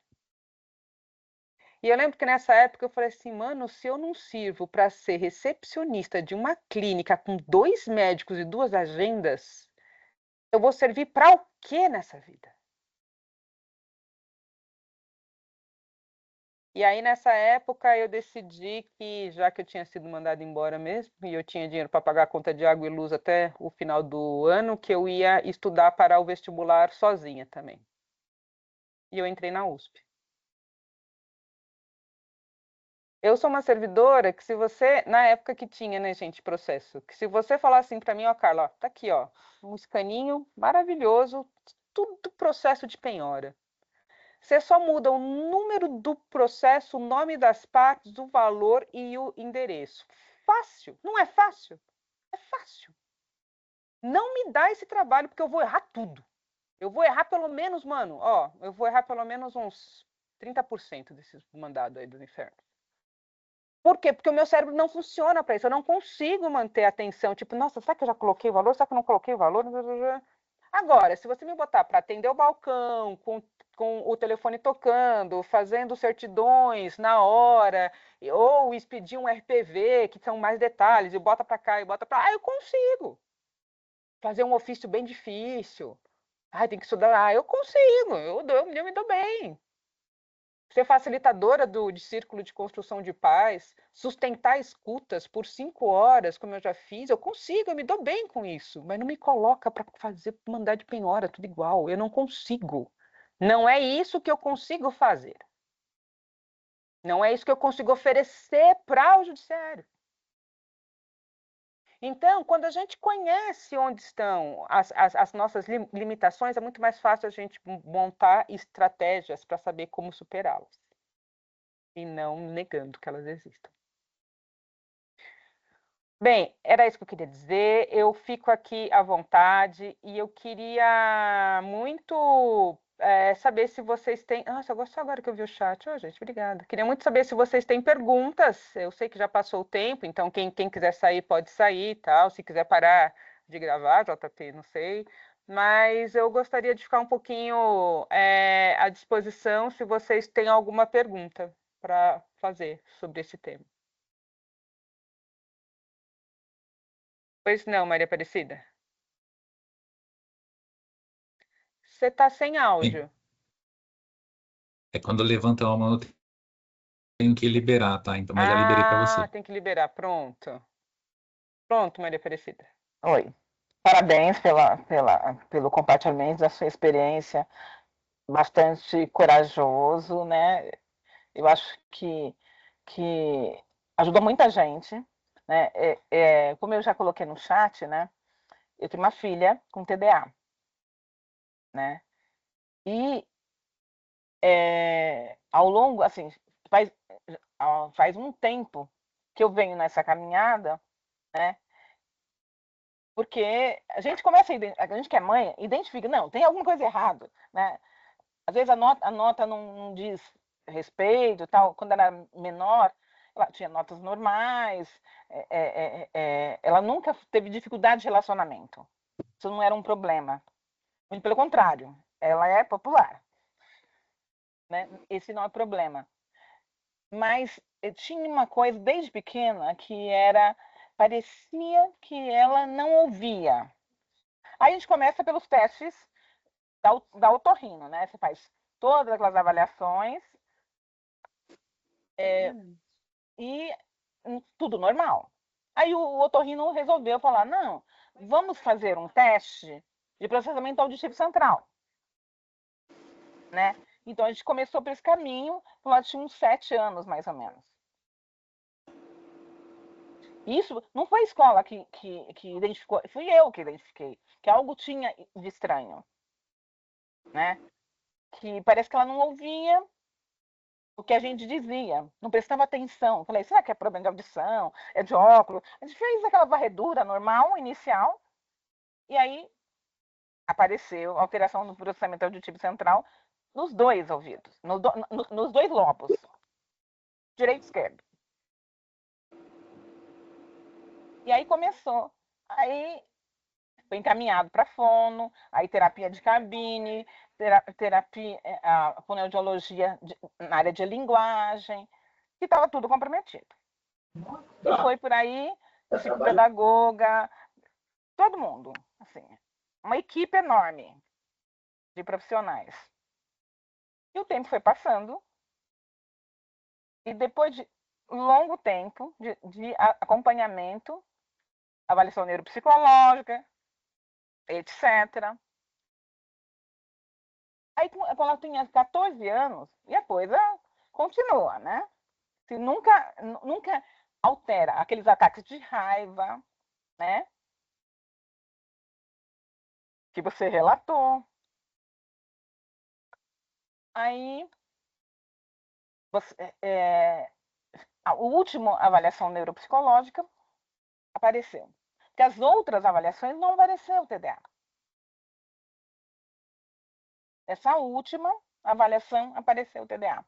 E eu lembro que nessa época eu falei assim, mano, se eu não sirvo para ser recepcionista de uma clínica com 2 médicos e 2 agendas, eu vou servir para o quê nessa vida? E aí, nessa época, eu decidi que, já que eu tinha sido mandada embora mesmo, e eu tinha dinheiro para pagar a conta de água e luz até o final do ano, que eu ia estudar para o vestibular sozinha também. E eu entrei na USP. Eu sou uma servidora que, se você, na época que tinha, né, gente, processo, que se você falar assim para mim, ó, Carla, ó, tá aqui, ó, um escaninho maravilhoso, tudo processo de penhora. Você só muda o número do processo, o nome das partes, o valor e o endereço. Fácil. Não é fácil? É fácil. Não me dá esse trabalho, porque eu vou errar tudo. Eu vou errar pelo menos, mano, ó, eu vou errar pelo menos uns 30% desses mandados aí do inferno. Por quê? Porque o meu cérebro não funciona para isso. Eu não consigo manter a atenção. Tipo, nossa, será que eu já coloquei o valor? Será que eu não coloquei o valor? Agora, se você me botar para atender o balcão, com com o telefone tocando, fazendo certidões na hora, ou expedir um RPV, que são mais detalhes, e bota para cá e bota para lá, eu consigo. Fazer um ofício bem difícil, tem que estudar, eu consigo, eu me dou bem. Ser facilitadora de círculo de construção de paz, sustentar escutas por 5 horas, como eu já fiz, eu consigo, eu me dou bem com isso, mas não me coloca para fazer, mandar de penhora, tudo igual, eu não consigo. Não é isso que eu consigo fazer. Não é isso que eu consigo oferecer para o judiciário. Então, quando a gente conhece onde estão as nossas limitações, é muito mais fácil a gente montar estratégias para saber como superá-las. E não negando que elas existam. Bem, era isso que eu queria dizer. Eu fico aqui à vontade e eu queria muito saber se vocês têm... Nossa, eu gosto agora que eu vi o chat. Gente, obrigada. Queria muito saber se vocês têm perguntas. Eu sei que já passou o tempo, então quem quiser sair pode sair e tal. Se quiser parar de gravar, JP, não sei. Mas eu gostaria de ficar um pouquinho à disposição se vocês têm alguma pergunta para fazer sobre esse tema. Pois não, Maria Aparecida? Você está sem áudio. É quando levanta a mão, eu tenho que liberar, tá? Então, mas já liberei para você. Tem que liberar. Pronto. Pronto, Maria Aparecida. Oi. Parabéns pelo compartilhamento da sua experiência, bastante corajoso, né? Eu acho que ajudou muita gente, né? Como eu já coloquei no chat, né? Eu tenho uma filha com TDA, né? E ao longo, assim, faz um tempo que eu venho nessa caminhada, né? Porque a gente começa a gente que é mãe, identifica, não, tem alguma coisa errada, né? Às vezes a nota não diz respeito, tal. Quando era menor, ela tinha notas normais, ela nunca teve dificuldade de relacionamento. Isso não era um problema. Muito pelo contrário, ela é popular, né? Esse não é problema. Mas tinha uma coisa desde pequena que parecia que ela não ouvia. Aí a gente começa pelos testes da otorrino, né? Você faz todas aquelas avaliações e tudo normal. Aí o otorrino resolveu falar, não, vamos fazer um teste de processamento auditivo central, né? Então a gente começou por esse caminho, lá tinha uns 7 anos mais ou menos. Isso não foi a escola que identificou, fui eu que identifiquei, que algo tinha de estranho, né? Que parece que ela não ouvia o que a gente dizia, não prestava atenção. Falei, será que é problema de audição? É de óculos? A gente fez aquela varredura normal, inicial, e aí apareceu alteração no processamento auditivo central nos 2 ouvidos, nos 2 lobos, direito e esquerdo. E aí começou. Aí foi encaminhado para fono, aí terapia de cabine, terapia, a fonoaudiologia na área de linguagem, que estava tudo comprometido. E foi por aí, psicopedagoga, todo mundo, assim, uma equipe enorme de profissionais. E o tempo foi passando, e depois de longo tempo de acompanhamento, avaliação neuropsicológica, etc. Aí, quando ela tinha 14 anos, e a coisa continua, né? Se nunca altera aqueles ataques de raiva, né? Que você relatou. Aí, a última avaliação neuropsicológica apareceu. Porque as outras avaliações não apareceu o TDA. Essa última avaliação apareceu o TDA.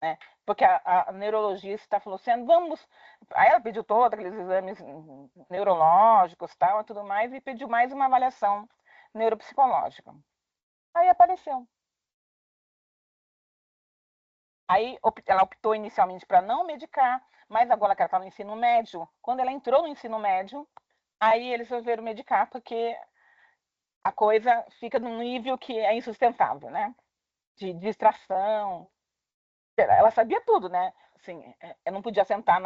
Né? Porque a neurologista falou assim, vamos... Aí ela pediu todos aqueles exames neurológicos tal, e tudo mais, e pediu mais uma avaliação neuropsicológica. Aí apareceu. Aí ela optou inicialmente para não medicar, mas agora que ela está no ensino médio, quando ela entrou no ensino médio, aí eles resolveram medicar, porque a coisa fica num nível que é insustentável, né? De distração. Ela sabia tudo, né? Assim, eu não podia sentar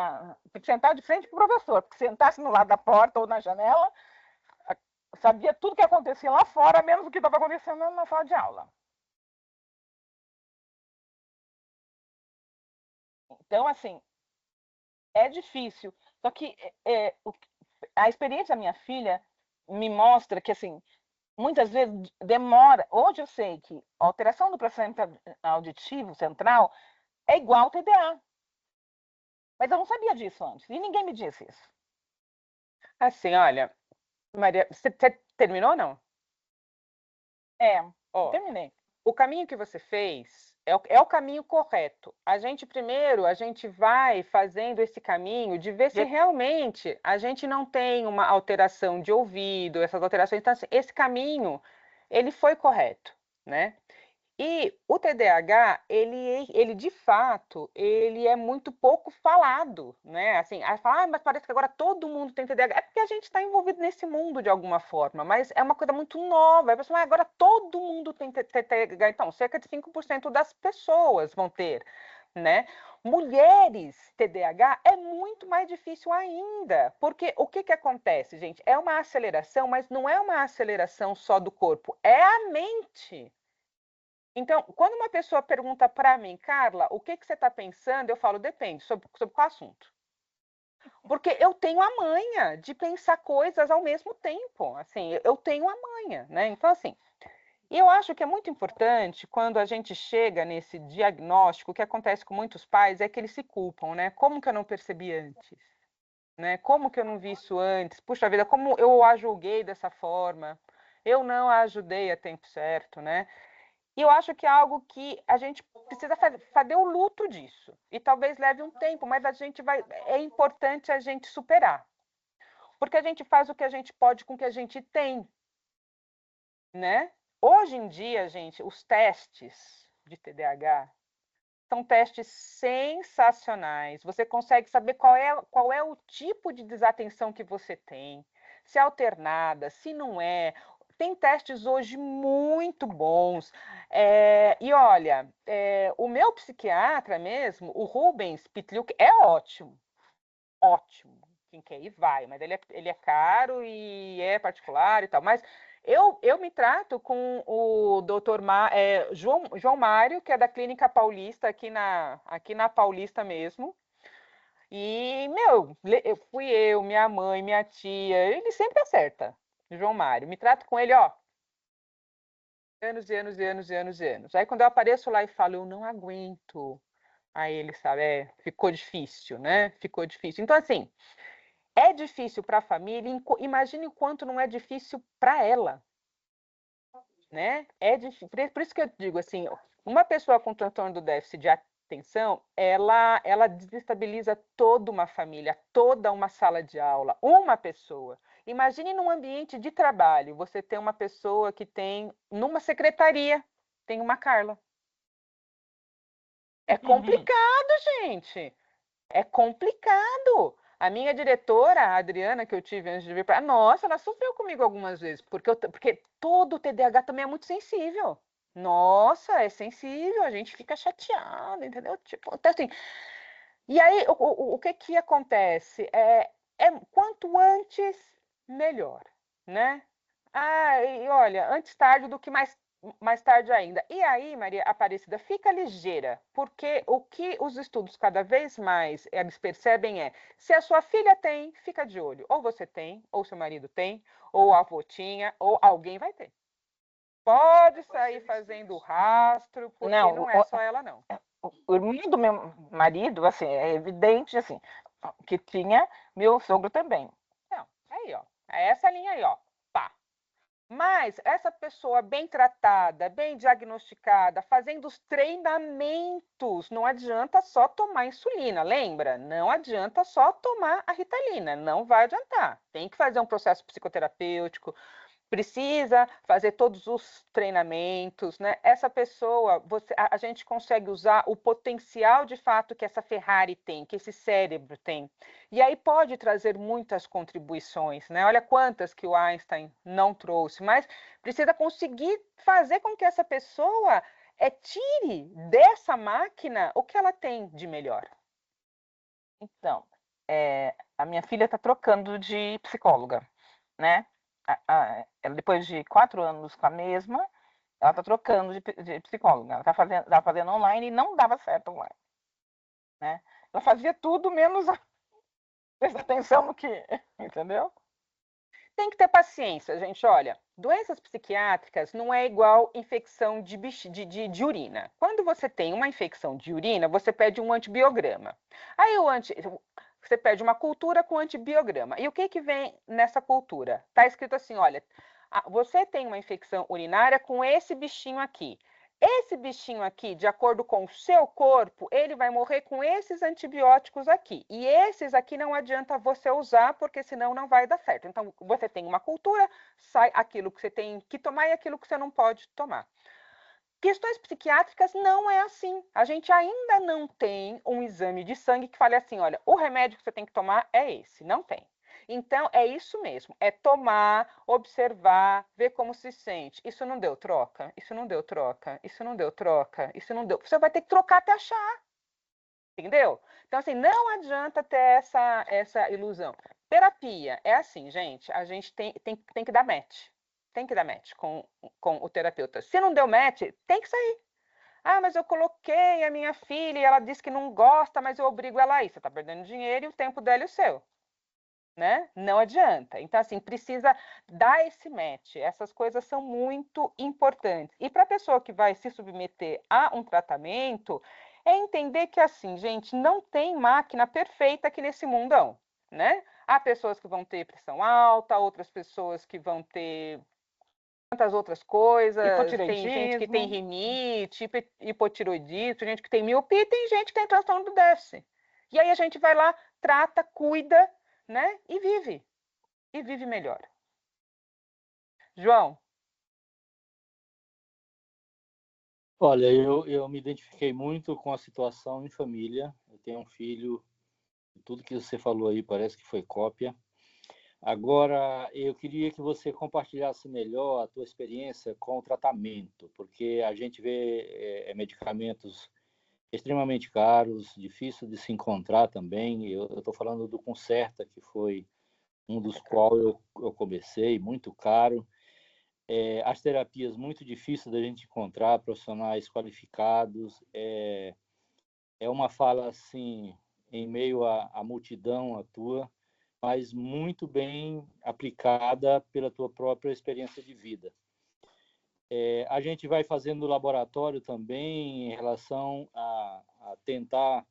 tem que sentar de frente para o professor, porque se sentasse no lado da porta ou na janela, sabia tudo que acontecia lá fora, menos o que estava acontecendo na sala de aula. Então, assim, é difícil. Só que a experiência da minha filha me mostra que, assim, muitas vezes demora. Hoje eu sei que a alteração do processamento auditivo central é igual ao TDA. Mas eu não sabia disso antes, e ninguém me disse isso. Assim, olha, Maria, você terminou ou não? Ó, terminei. O caminho que você fez é o caminho correto. A gente vai fazendo esse caminho de ver se realmente a gente não tem uma alteração de ouvido, essas alterações. Então, assim, esse caminho, ele foi correto, né? E o TDAH, ele de fato, ele é muito pouco falado, né? Assim, aí fala, mas parece que agora todo mundo tem TDAH. É porque a gente está envolvido nesse mundo de alguma forma, mas é uma coisa muito nova. Aí a pessoa, agora todo mundo tem TDAH. Então, cerca de 5% das pessoas vão ter, né? Mulheres TDAH é muito mais difícil ainda, porque o que acontece, gente? É uma aceleração, mas não é uma aceleração só do corpo, é a mente. Então, quando uma pessoa pergunta para mim, Carla, o que você está pensando? Eu falo, depende, sobre qual assunto. Porque eu tenho a manha de pensar coisas ao mesmo tempo. Assim, eu tenho a manha, né? Então, assim, e eu acho que é muito importante quando a gente chega nesse diagnóstico, o que acontece com muitos pais é que eles se culpam, né? Como que eu não percebi antes? Né? Como que eu não vi isso antes? Puxa vida, como eu a julguei dessa forma? Eu não a ajudei a tempo certo, né? E eu acho que é algo que a gente precisa fazer o luto disso. E talvez leve um tempo, mas é importante a gente superar. Porque a gente faz o que a gente pode com o que a gente tem, né? Hoje em dia, gente, os testes de TDAH são testes sensacionais. Você consegue saber qual é o tipo de desatenção que você tem, se é alternada, se não é. Tem testes hoje muito bons. E olha, o meu psiquiatra mesmo, o Rubens Pitliuk, é ótimo. Ótimo. Quem quer ir, vai. Mas ele é caro e é particular e tal. Mas eu me trato com o doutor João Mário, que é da Clínica Paulista, aqui na Paulista mesmo. E, fui eu, minha mãe, minha tia, ele sempre acerta, João Mário. Me trato com ele, ó, anos e anos e anos e anos e anos. Aí quando eu apareço lá e falo, eu não aguento. Aí ele sabe, ficou difícil, né? Ficou difícil. Então, assim, é difícil para a família, imagine o quanto não é difícil para ela, né? É difícil. Por isso que eu digo assim, uma pessoa com transtorno do déficit de atenção, ela desestabiliza toda uma família, toda uma sala de aula, uma pessoa. Imagine num ambiente de trabalho, você tem uma pessoa que tem, numa secretaria, tem uma Carla. É complicado, gente. É complicado. A minha diretora, a Adriana, que eu tive antes de vir para. Nossa, ela sofreu comigo algumas vezes, porque todo o TDAH também é muito sensível. Nossa, é sensível, a gente fica chateado, entendeu? Tipo, então, assim, e aí, o que acontece? Quanto antes, melhor, né? E olha, antes tarde do que mais tarde ainda. E aí, Maria Aparecida, fica ligeira, porque o que os estudos cada vez mais eles percebem se a sua filha tem, fica de olho. Ou você tem, ou seu marido tem, ou a avó tinha, ou alguém vai ter. Pode sair fazendo rastro, porque não é só ela, não. O irmão do meu marido, assim, é evidente, assim, que tinha meu sogro também. Não, aí, ó, é essa linha aí, ó, pá. Mas essa pessoa bem tratada, bem diagnosticada, fazendo os treinamentos, não adianta só tomar insulina, lembra? Não adianta só tomar a Ritalina, não vai adiantar. Tem que fazer um processo psicoterapêutico, precisa fazer todos os treinamentos, né? Essa pessoa, a gente consegue usar o potencial de fato que essa Ferrari tem, que esse cérebro tem. E aí pode trazer muitas contribuições, né? Olha quantas que o Einstein não trouxe, mas precisa conseguir fazer com que essa pessoa tire dessa máquina o que ela tem de melhor. Então, a minha filha está trocando de psicóloga, né? Ela, depois de 4 anos com a mesma, ela está trocando de psicóloga. Ela tá fazendo online e não dava certo online, né? Ela fazia tudo menos prestar atenção no que, entendeu? Tem que ter paciência, gente. Olha, doenças psiquiátricas não é igual infecção de urina. Quando você tem uma infecção de urina, você pede um antibiograma. Aí você pede uma cultura com antibiograma. E o que vem nessa cultura? Está escrito assim, olha, você tem uma infecção urinária com esse bichinho aqui. Esse bichinho aqui, de acordo com o seu corpo, ele vai morrer com esses antibióticos aqui. E esses aqui não adianta você usar, porque senão não vai dar certo. Então, você tem uma cultura, sai aquilo que você tem que tomar e aquilo que você não pode tomar. Questões psiquiátricas não é assim. A gente ainda não tem um exame de sangue que fale assim, olha, o remédio que você tem que tomar é esse. Não tem. Então, é isso mesmo, é tomar, observar, ver como se sente. Isso não deu troca, isso não deu troca, isso não deu troca, isso não deu. Você vai ter que trocar até achar, entendeu? Então, assim, não adianta ter essa ilusão. Terapia é assim, gente, a gente tem que dar match. Tem que dar match com o terapeuta. Se não deu match, tem que sair. Ah, mas eu coloquei a minha filha e ela disse que não gosta, mas eu obrigo ela a ir. Você está perdendo dinheiro e o tempo dela e o seu. Né? Não adianta. Então, assim, precisa dar esse match. Essas coisas são muito importantes. E para a pessoa que vai se submeter a um tratamento, é entender que, assim, gente, não tem máquina perfeita aqui nesse mundão, né? Há pessoas que vão ter pressão alta, outras pessoas que vão ter tantas outras coisas. Tem gente que tem rinite, hipotiroidismo, tem gente que tem miopia, tem gente que tem transtorno do déficit. E aí a gente vai lá, trata, cuida, né? E vive melhor. João? Olha, eu me identifiquei muito com a situação em família. Eu tenho um filho, tudo que você falou aí parece que foi cópia. Agora, eu queria que você compartilhasse melhor a tua experiência com o tratamento, porque a gente vê medicamentos extremamente caros, difícil de se encontrar também. Eu estou falando do Concerta, que foi um dos quais eu comecei, muito caro. As terapias muito difíceis da gente encontrar, profissionais qualificados. É uma fala assim, em meio à multidão, a tua, mas muito bem aplicada pela tua própria experiência de vida. A gente vai fazendo laboratório também em relação a tentar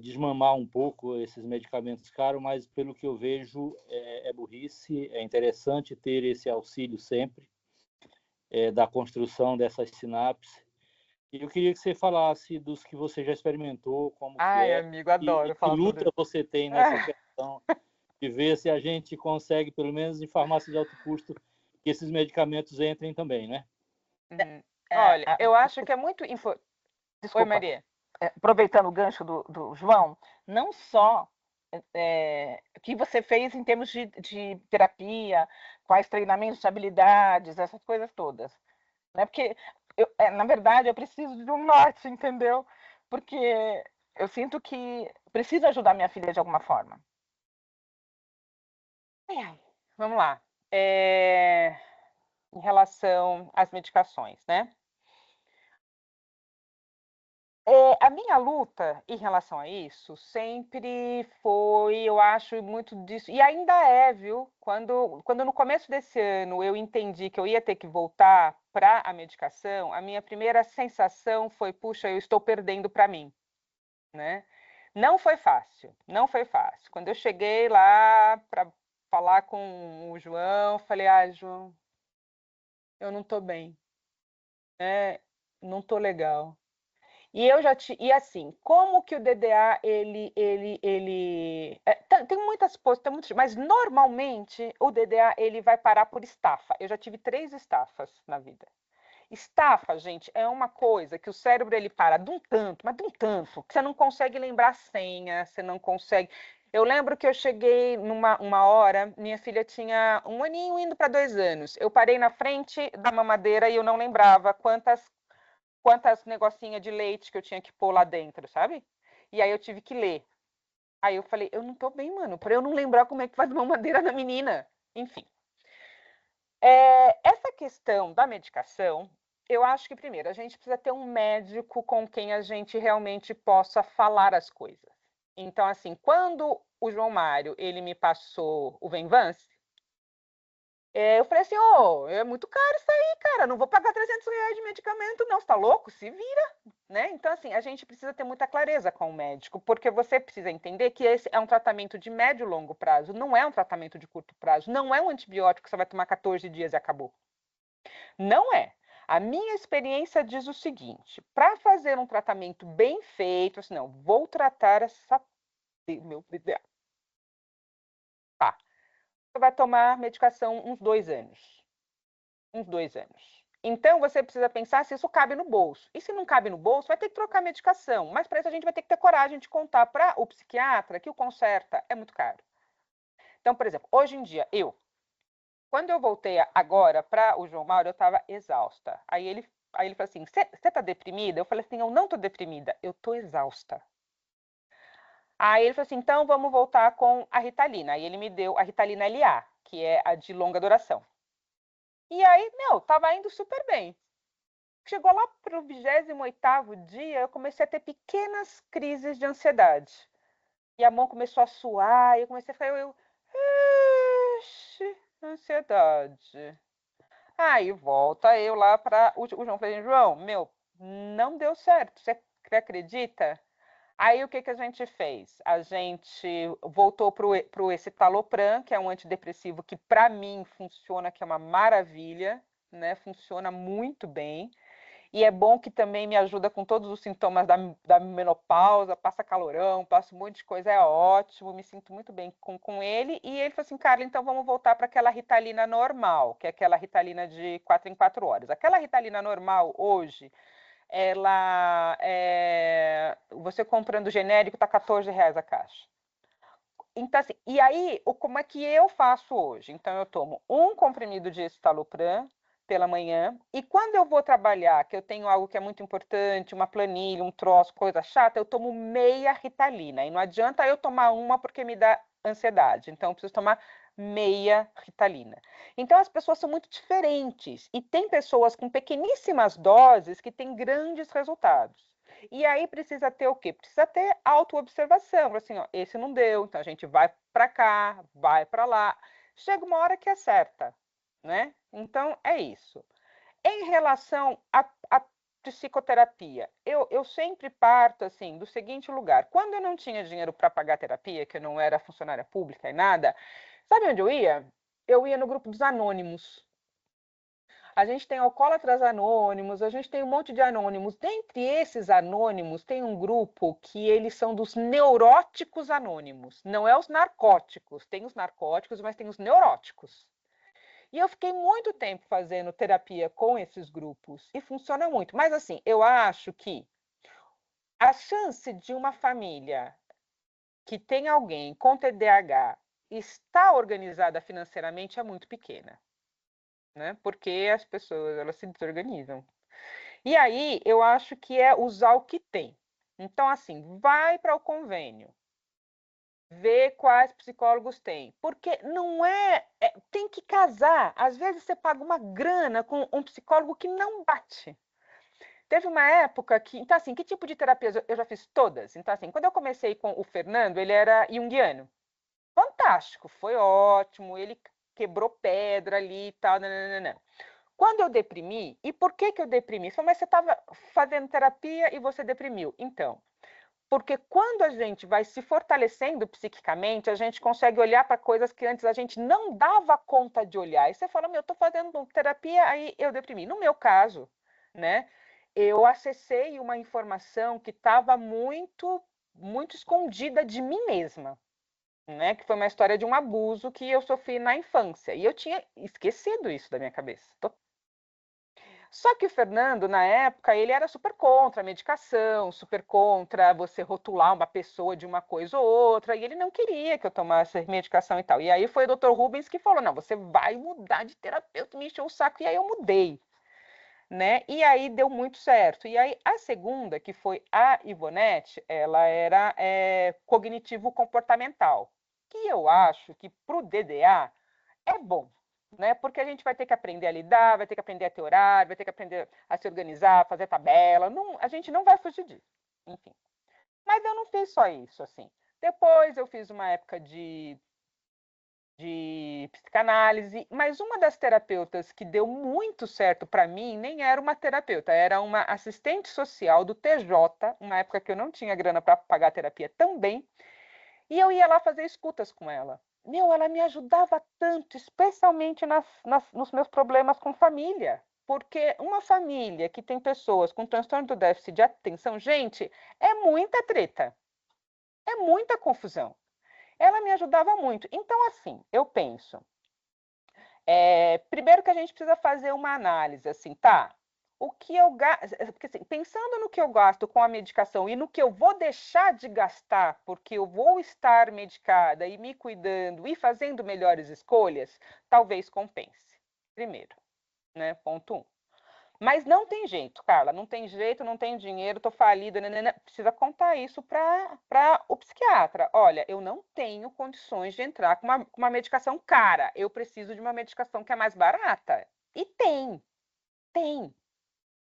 desmamar um pouco esses medicamentos caros, mas pelo que eu vejo é burrice. É interessante ter esse auxílio sempre da construção dessas sinapses. E eu queria que você falasse dos que você já experimentou, como que é, amigo, adoro que luta você tem nessa questão de ver se a gente consegue, pelo menos em farmácia de alto custo, que esses medicamentos entrem também, né? Olha, eu acho que é muito importante. Desculpa. Oi, Maria. Aproveitando o gancho do João, não só o que você fez em termos de terapia, quais treinamentos de habilidades, essas coisas todas. Né? Porque, na verdade, eu preciso de um norte, entendeu? Porque eu sinto que preciso ajudar minha filha de alguma forma. Vamos lá. Em relação às medicações, né? A minha luta em relação a isso sempre foi, eu acho, muito disso, e ainda é, viu? Quando no começo desse ano eu entendi que eu ia ter que voltar para a medicação, a minha primeira sensação foi, puxa, eu estou perdendo para mim, né? Não foi fácil, não foi fácil. Quando eu cheguei lá para falar com o João, falei, João, eu não estou bem, né? Não estou legal. E assim, como que o DDA tem muitas coisas, mas normalmente o DDA ele vai parar por estafa. Eu já tive 3 estafas na vida. Estafa, gente, é uma coisa que o cérebro ele para de um tanto, mas de um tanto, que você não consegue lembrar a senha, você não consegue. Eu lembro que eu cheguei uma hora, minha filha tinha 1 aninho indo para 2 anos. Eu parei na frente da mamadeira e eu não lembrava quantas negocinhas de leite que eu tinha que pôr lá dentro, sabe? E aí eu tive que ler. Aí eu falei, eu não tô bem, mano, para eu não lembrar como é que faz mamadeira na menina. Enfim. Essa questão da medicação, eu acho que, primeiro, a gente precisa ter um médico com quem a gente realmente possa falar as coisas. Então, assim, quando o João Mário, ele me passou o Venvance, eu falei assim, é muito caro isso aí, cara, não vou pagar R$300 de medicamento, não, você tá louco? Se vira, né? Então, assim, a gente precisa ter muita clareza com o médico, porque você precisa entender que esse é um tratamento de médio e longo prazo, não é um tratamento de curto prazo, não é um antibiótico que você vai tomar 14 dias e acabou. Não é. A minha experiência diz o seguinte, para fazer um tratamento bem feito, assim, não, vou tratar meu DDA. Tá. Você vai tomar medicação uns 2 anos. Uns 2 anos. Então, você precisa pensar se isso cabe no bolso. E se não cabe no bolso, vai ter que trocar a medicação. Mas para isso a gente vai ter que ter coragem de contar para o psiquiatra que o conserta é muito caro. Então, por exemplo, hoje em dia, quando eu voltei agora para o João Mauro, eu estava exausta. Aí ele falou assim, você está deprimida? Eu falei assim, eu não estou deprimida, eu estou exausta. Aí ele falou assim, então vamos voltar com a Ritalina. Aí ele me deu a Ritalina LA, que é a de longa duração. E aí, tava indo super bem. Chegou lá para o 28º dia, eu comecei a ter pequenas crises de ansiedade. E a mão começou a suar, e eu comecei a falar, ansiedade. Aí volta eu lá para o João. Falei, João, não deu certo, você acredita? Aí o que a gente fez? A gente voltou para o escitalopram, que é um antidepressivo que para mim funciona, que é uma maravilha, né? Funciona muito bem. E é bom que também me ajuda com todos os sintomas da menopausa, passa calorão, passa um monte de coisa, é ótimo, me sinto muito bem com ele. E ele falou assim, Carla, então vamos voltar para aquela Ritalina normal, que é aquela Ritalina de 4 em 4 horas. Aquela Ritalina normal, hoje, você comprando genérico, está R$14 a caixa. Então, assim, e aí, como é que eu faço hoje? Então, eu tomo um comprimido de escitalopram pela manhã, e quando eu vou trabalhar, que eu tenho algo que é muito importante, uma planilha, um troço, coisa chata, eu tomo meia Ritalina, e não adianta eu tomar uma porque me dá ansiedade, então eu preciso tomar meia Ritalina. Então as pessoas são muito diferentes, e tem pessoas com pequeníssimas doses que têm grandes resultados. E aí precisa ter o quê? Precisa ter autoobservação, assim, esse não deu, então a gente vai para cá, vai para lá, chega uma hora que acerta, né? Então, é isso. Em relação à psicoterapia, eu sempre parto, assim, do seguinte lugar. Quando eu não tinha dinheiro para pagar terapia, que eu não era funcionária pública e nada, sabe onde eu ia? Eu ia no grupo dos anônimos. A gente tem alcoólatras anônimos, a gente tem um monte de anônimos. Dentre esses anônimos, tem um grupo que eles são dos neuróticos anônimos. Não é os narcóticos. Tem os narcóticos, mas tem os neuróticos. E eu fiquei muito tempo fazendo terapia com esses grupos e funciona muito. Mas assim, eu acho que a chance de uma família que tem alguém com TDAH estar organizada financeiramente é muito pequena, né? Porque as pessoas, elas se desorganizam. E aí, eu acho que é usar o que tem. Então, assim, vai para o convênio. Ver quais psicólogos tem. Porque não tem que casar. Às vezes você paga uma grana com um psicólogo que não bate. Teve uma época que... Então, assim, que tipo de terapia? Eu já fiz todas. Então, assim, quando eu comecei com o Fernando, ele era junguiano. Fantástico, foi ótimo. Ele quebrou pedra ali e tal. Nananana. Quando eu deprimi, e por que eu deprimi? Mas você estava fazendo terapia e você deprimiu. Então... Porque quando a gente vai se fortalecendo psiquicamente, a gente consegue olhar para coisas que antes a gente não dava conta de olhar. E você fala, eu estou fazendo terapia, aí eu deprimi. No meu caso, né? eu acessei uma informação que estava muito, muito escondida de mim mesma, né? Que foi uma história de um abuso que eu sofri na infância. E eu tinha esquecido isso da minha cabeça. Só que o Fernando, na época, ele era super contra a medicação, super contra você rotular uma pessoa de uma coisa ou outra, e ele não queria que eu tomasse medicação e tal. E aí foi o Dr. Rubens que falou: não, você vai mudar de terapeuta, me encheu o saco, e aí eu mudei. Né? E aí deu muito certo. E aí a segunda, que foi a Ivonete, ela era cognitivo-comportamental, que eu acho que para o DDA é bom, né? Porque a gente vai ter que aprender a lidar, vai ter que aprender a ter horário, vai ter que aprender a se organizar, fazer tabela. Não, a gente não vai fugir disso, enfim. Mas eu não fiz só isso, assim. Depois eu fiz uma época de psicanálise, mas uma das terapeutas que deu muito certo para mim nem era uma terapeuta, era uma assistente social do TJ, uma época que eu não tinha grana para pagar terapia também, e eu ia lá fazer escutas com ela. Meu, ela me ajudava tanto, especialmente nos meus problemas com família. Porque uma família que tem pessoas com transtorno do déficit de atenção, gente, é muita treta. É muita confusão. Ela me ajudava muito. Então, assim, eu penso. Primeiro que a gente precisa fazer uma análise, assim, tá? O que eu gasto, porque assim, pensando no que eu gasto com a medicação e no que eu vou deixar de gastar, porque eu vou estar medicada e me cuidando e fazendo melhores escolhas, talvez compense. Primeiro, né? Ponto 1. Mas não tem jeito, Carla, não tem jeito, não tenho dinheiro, tô falida, precisa contar isso para o psiquiatra. Olha, eu não tenho condições de entrar com uma medicação cara, eu preciso de uma medicação que é mais barata. E tem,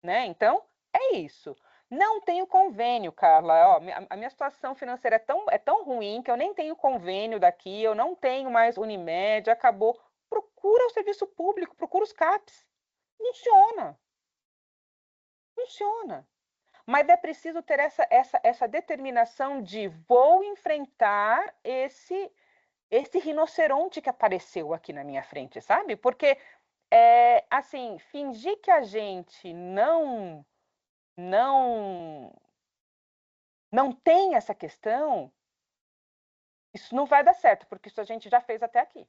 né? Então, é isso. Não tenho convênio, Carla. Ó, a minha situação financeira é tão ruim que eu nem tenho convênio daqui, eu não tenho mais Unimed, acabou. Procura o serviço público, procura os CAPs. Funciona. Funciona. Mas é preciso ter essa determinação de vou enfrentar esse rinoceronte que apareceu aqui na minha frente, sabe? Porque, assim, fingir que a gente não tem essa questão, isso não vai dar certo, porque isso a gente já fez até aqui.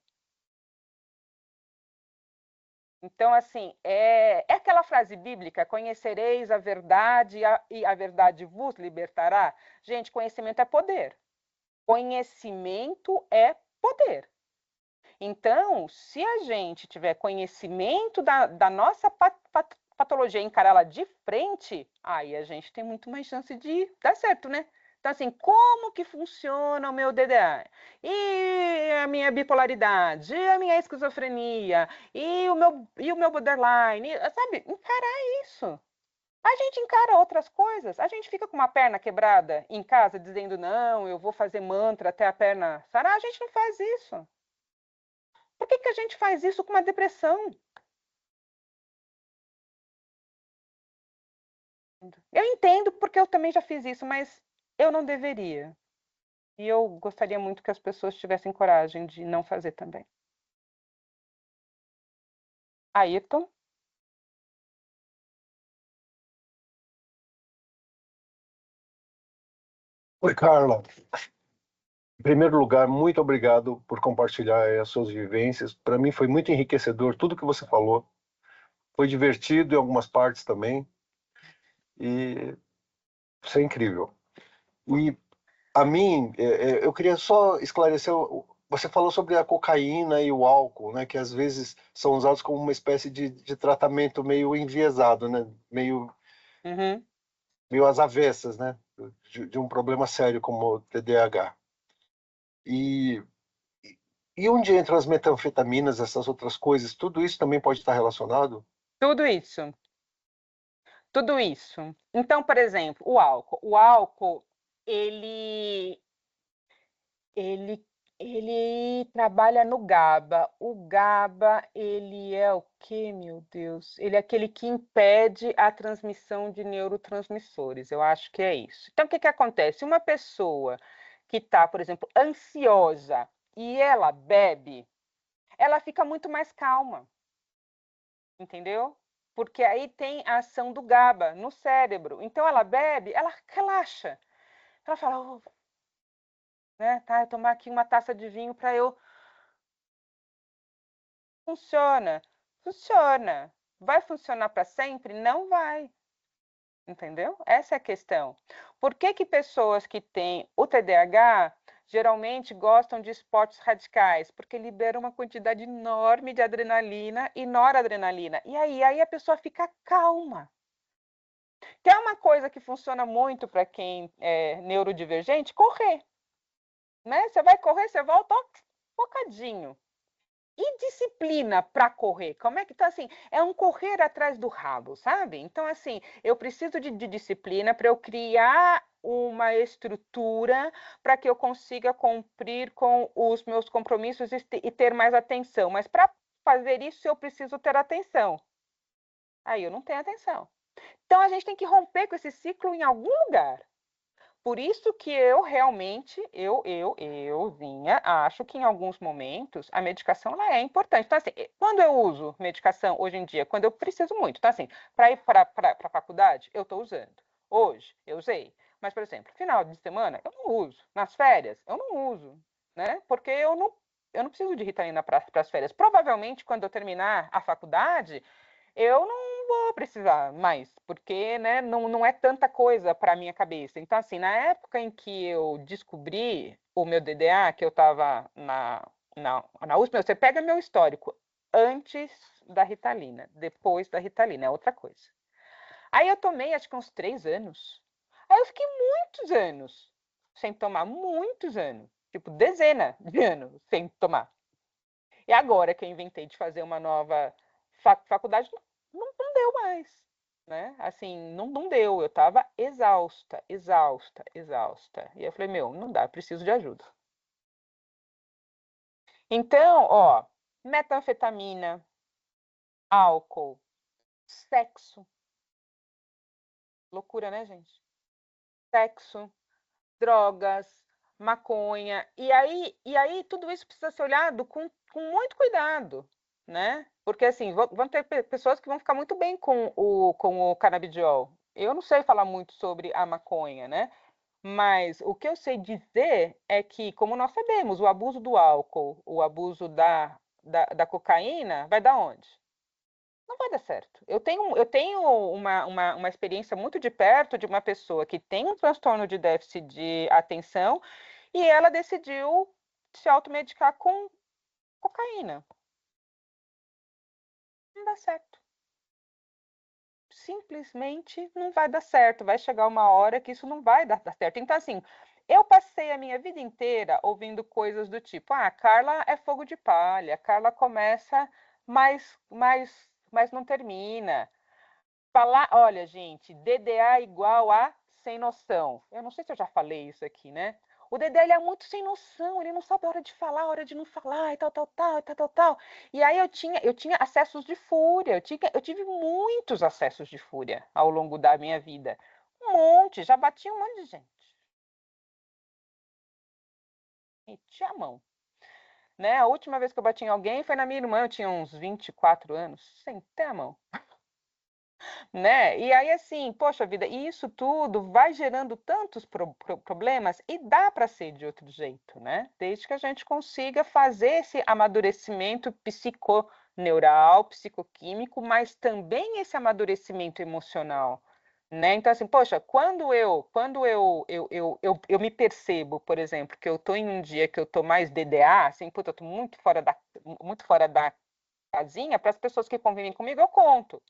Então, assim, é aquela frase bíblica: conhecereis a verdade e a verdade vos libertará. Gente, conhecimento é poder. Conhecimento é poder. Então, se a gente tiver conhecimento da nossa patologia e encarar ela de frente, aí a gente tem muito mais chance de dar certo, né? Então, assim, como que funciona o meu DDA? E a minha bipolaridade? E a minha esquizofrenia? E o meu borderline? Sabe? Encarar isso. A gente encara outras coisas. A gente fica com uma perna quebrada em casa dizendo: não, eu vou fazer mantra até a perna sarar. A gente não faz isso. Por que a gente faz isso com uma depressão? Eu entendo porque eu também já fiz isso, mas eu não deveria. E eu gostaria muito que as pessoas tivessem coragem de não fazer também. Ayrton? Oi, Carla. Em primeiro lugar, muito obrigado por compartilhar as suas vivências. Para mim foi muito enriquecedor tudo que você falou. Foi divertido em algumas partes também. E isso é incrível. E a mim, eu queria só esclarecer. Você falou sobre a cocaína e o álcool, né? Que às vezes são usados como uma espécie de tratamento meio enviesado, né? Meio às avessas, né? De um problema sério como o TDAH. E onde entram as metanfetaminas, essas outras coisas? Tudo isso também pode estar relacionado? Tudo isso. Tudo isso. Então, por exemplo, o álcool. O álcool, ele trabalha no GABA. O GABA, ele é o quê, meu Deus? Ele é aquele que impede a transmissão de neurotransmissores. Eu acho que é isso. Então, o que acontece? Uma pessoa que está, por exemplo, ansiosa e ela bebe, ela fica muito mais calma. Entendeu? porque aí tem a ação do GABA no cérebro. Então, ela bebe, ela relaxa. Ela fala, oh, né, tá, eu tomar aqui uma taça de vinho para eu... Funciona. Funciona. Vai funcionar para sempre? Não vai. Entendeu? Essa é a questão. Por que que pessoas que têm o TDAH geralmente gostam de esportes radicais? Porque liberam uma quantidade enorme de adrenalina e noradrenalina. E aí a pessoa fica calma. Quer uma coisa que funciona muito para quem é neurodivergente? Correr. Né? Você vai correr, você volta ó, focadinho. E disciplina para correr? Como é que tá assim? É um correr atrás do rabo, sabe? Então, assim, eu preciso de disciplina para eu criar uma estrutura para que eu consiga cumprir com os meus compromissos e ter mais atenção. Mas para fazer isso, eu preciso ter atenção. Aí eu não tenho atenção. Então, a gente tem que romper com esse ciclo em algum lugar. Por isso que eu realmente, euzinha, acho que em alguns momentos a medicação ela é importante. Então, assim, quando eu uso medicação hoje em dia, quando eu preciso muito, então, assim, para ir para a faculdade, eu estou usando. Hoje, eu usei. Mas, por exemplo, final de semana, eu não uso. Nas férias, eu não uso, né? Porque eu não preciso de Ritalina para as férias. Provavelmente, quando eu terminar a faculdade, eu não vou precisar mais, porque né, não é tanta coisa para a minha cabeça. Então, assim, na época em que eu descobri o meu DDA, que eu estava na USP, você pega meu histórico antes da Ritalina, depois da Ritalina, é outra coisa. Aí eu tomei, acho que uns 3 anos. Aí eu fiquei muitos anos sem tomar, muitos anos, tipo dezena de anos sem tomar. E agora que eu inventei de fazer uma nova faculdade, não deu mais, né? Assim, não deu. Eu estava exausta. E eu falei, meu, não dá, preciso de ajuda. Então, ó, metanfetamina, álcool, sexo. Loucura, né, gente? Sexo, drogas, maconha. E aí tudo isso precisa ser olhado com muito cuidado, né? Porque assim, vão ter pessoas que vão ficar muito bem com o canabidiol. Eu não sei falar muito sobre a maconha, né? Mas o que eu sei dizer é que, como nós sabemos, o abuso do álcool, o abuso da cocaína, vai dar onde? Não vai dar certo. Eu tenho uma experiência muito de perto de uma pessoa que tem um transtorno de déficit de atenção e ela decidiu se automedicar com cocaína. Não dá certo. Simplesmente não vai dar certo. Vai chegar uma hora que isso não vai dar certo. Então, assim, eu passei a minha vida inteira ouvindo coisas do tipo: ah, Carla é fogo de palha, Carla começa, mas não termina. Falar, olha, gente, DDA igual a sem noção. Eu não sei se eu já falei isso aqui, né? O DDA ele é muito sem noção, ele não sabe a hora de falar, a hora de não falar, e tal. E aí eu tinha acessos de fúria, eu tive muitos acessos de fúria ao longo da minha vida. Um monte, já bati um monte de gente. Meti a mão. Né? A última vez que eu bati em alguém foi na minha irmã, eu tinha uns 24 anos, sentei a mão. Né? E aí, assim, poxa vida, e isso tudo vai gerando tantos problemas e dá para ser de outro jeito, né? Desde que a gente consiga fazer esse amadurecimento psiconeural, psicoquímico, mas também esse amadurecimento emocional, né? Então, assim, poxa, quando eu me percebo, por exemplo, que eu estou em um dia que eu estou mais DDA, assim, puta, eu estou muito fora da casinha, para as pessoas que convivem comigo, eu conto.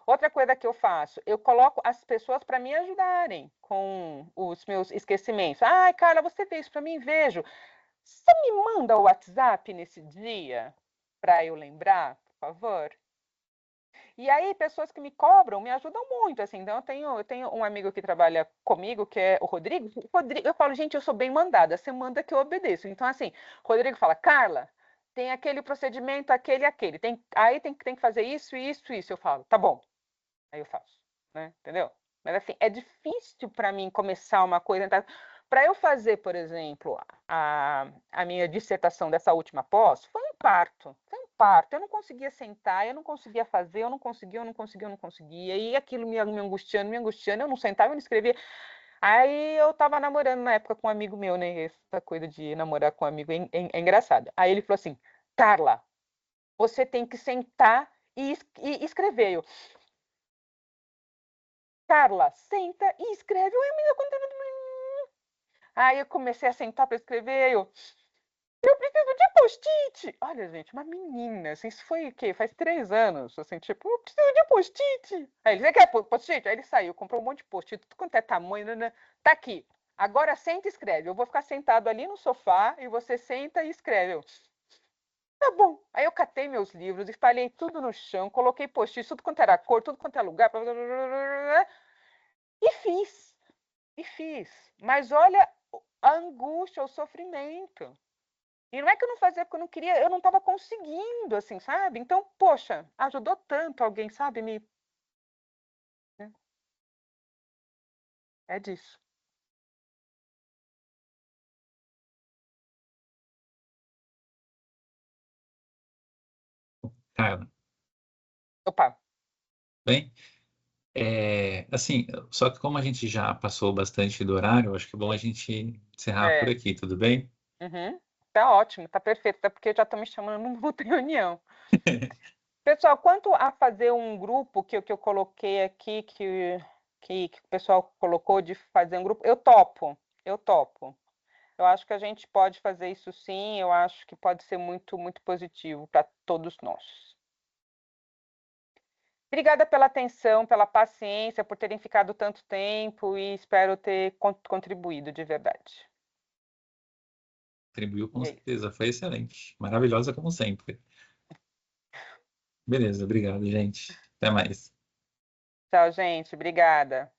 Outra coisa que eu faço, eu coloco as pessoas para me ajudarem com os meus esquecimentos. Ai, Carla, você fez isso para mim? Vejo. Você me manda o WhatsApp nesse dia para eu lembrar, por favor? E aí, pessoas que me cobram me ajudam muito. Assim, então, eu tenho um amigo que trabalha comigo, que é o Rodrigo. Eu falo, gente, eu sou bem mandada. Você manda que eu obedeço. Então, assim, o Rodrigo fala, Carla, tem aquele procedimento, aquele. Aí tem que fazer isso. Eu falo, tá bom. Aí eu faço, né? Entendeu? Mas assim, é difícil para mim começar uma coisa. Então, para eu fazer, por exemplo, a minha dissertação dessa última pós, foi um parto. Foi um parto. Eu não conseguia sentar, eu não conseguia fazer, eu não conseguia. E aquilo me angustiando, eu não sentava, eu não escrevia. Aí eu tava namorando na época com um amigo meu, né? Essa coisa de namorar com um amigo é engraçado. Aí ele falou assim, Carla, você tem que sentar e escrever. Eu, Carla, senta e escreve. Aí eu comecei a sentar para escrever. Eu preciso de post-it. Olha, gente, uma menina, assim, isso foi o quê? Faz 3 anos, assim, tipo, eu preciso de post-it. Aí ele, você quer post-it? Aí ele saiu, comprou um monte de post-it, tudo quanto é tamanho, né? Tá aqui. Agora senta e escreve. Eu vou ficar sentado ali no sofá e você senta e escreve. Eu, tá bom. Aí eu catei meus livros, espalhei tudo no chão, coloquei post-it, tudo quanto era cor, tudo quanto é lugar. E fiz. E fiz. Mas olha a angústia, o sofrimento. E não é que eu não fazia porque eu não queria, eu não estava conseguindo, assim, sabe? Então, poxa, ajudou tanto alguém, sabe? É disso. Carla, Opa. bem? Assim, só que como a gente já passou bastante do horário, acho que é bom a gente encerrar por aqui, tudo bem? Uhum. Tá ótimo, tá perfeito, até porque já estão me chamando numa outra reunião. Pessoal, quanto a fazer um grupo que eu coloquei aqui, que o pessoal colocou de fazer um grupo, eu topo. Eu acho que a gente pode fazer isso sim, eu acho que pode ser muito, muito positivo para todos nós. Obrigada pela atenção, pela paciência, por terem ficado tanto tempo e espero ter contribuído de verdade. Contribuiu com certeza, foi excelente. Maravilhosa como sempre. Beleza, obrigado, gente. Até mais. Tchau, gente. Obrigada.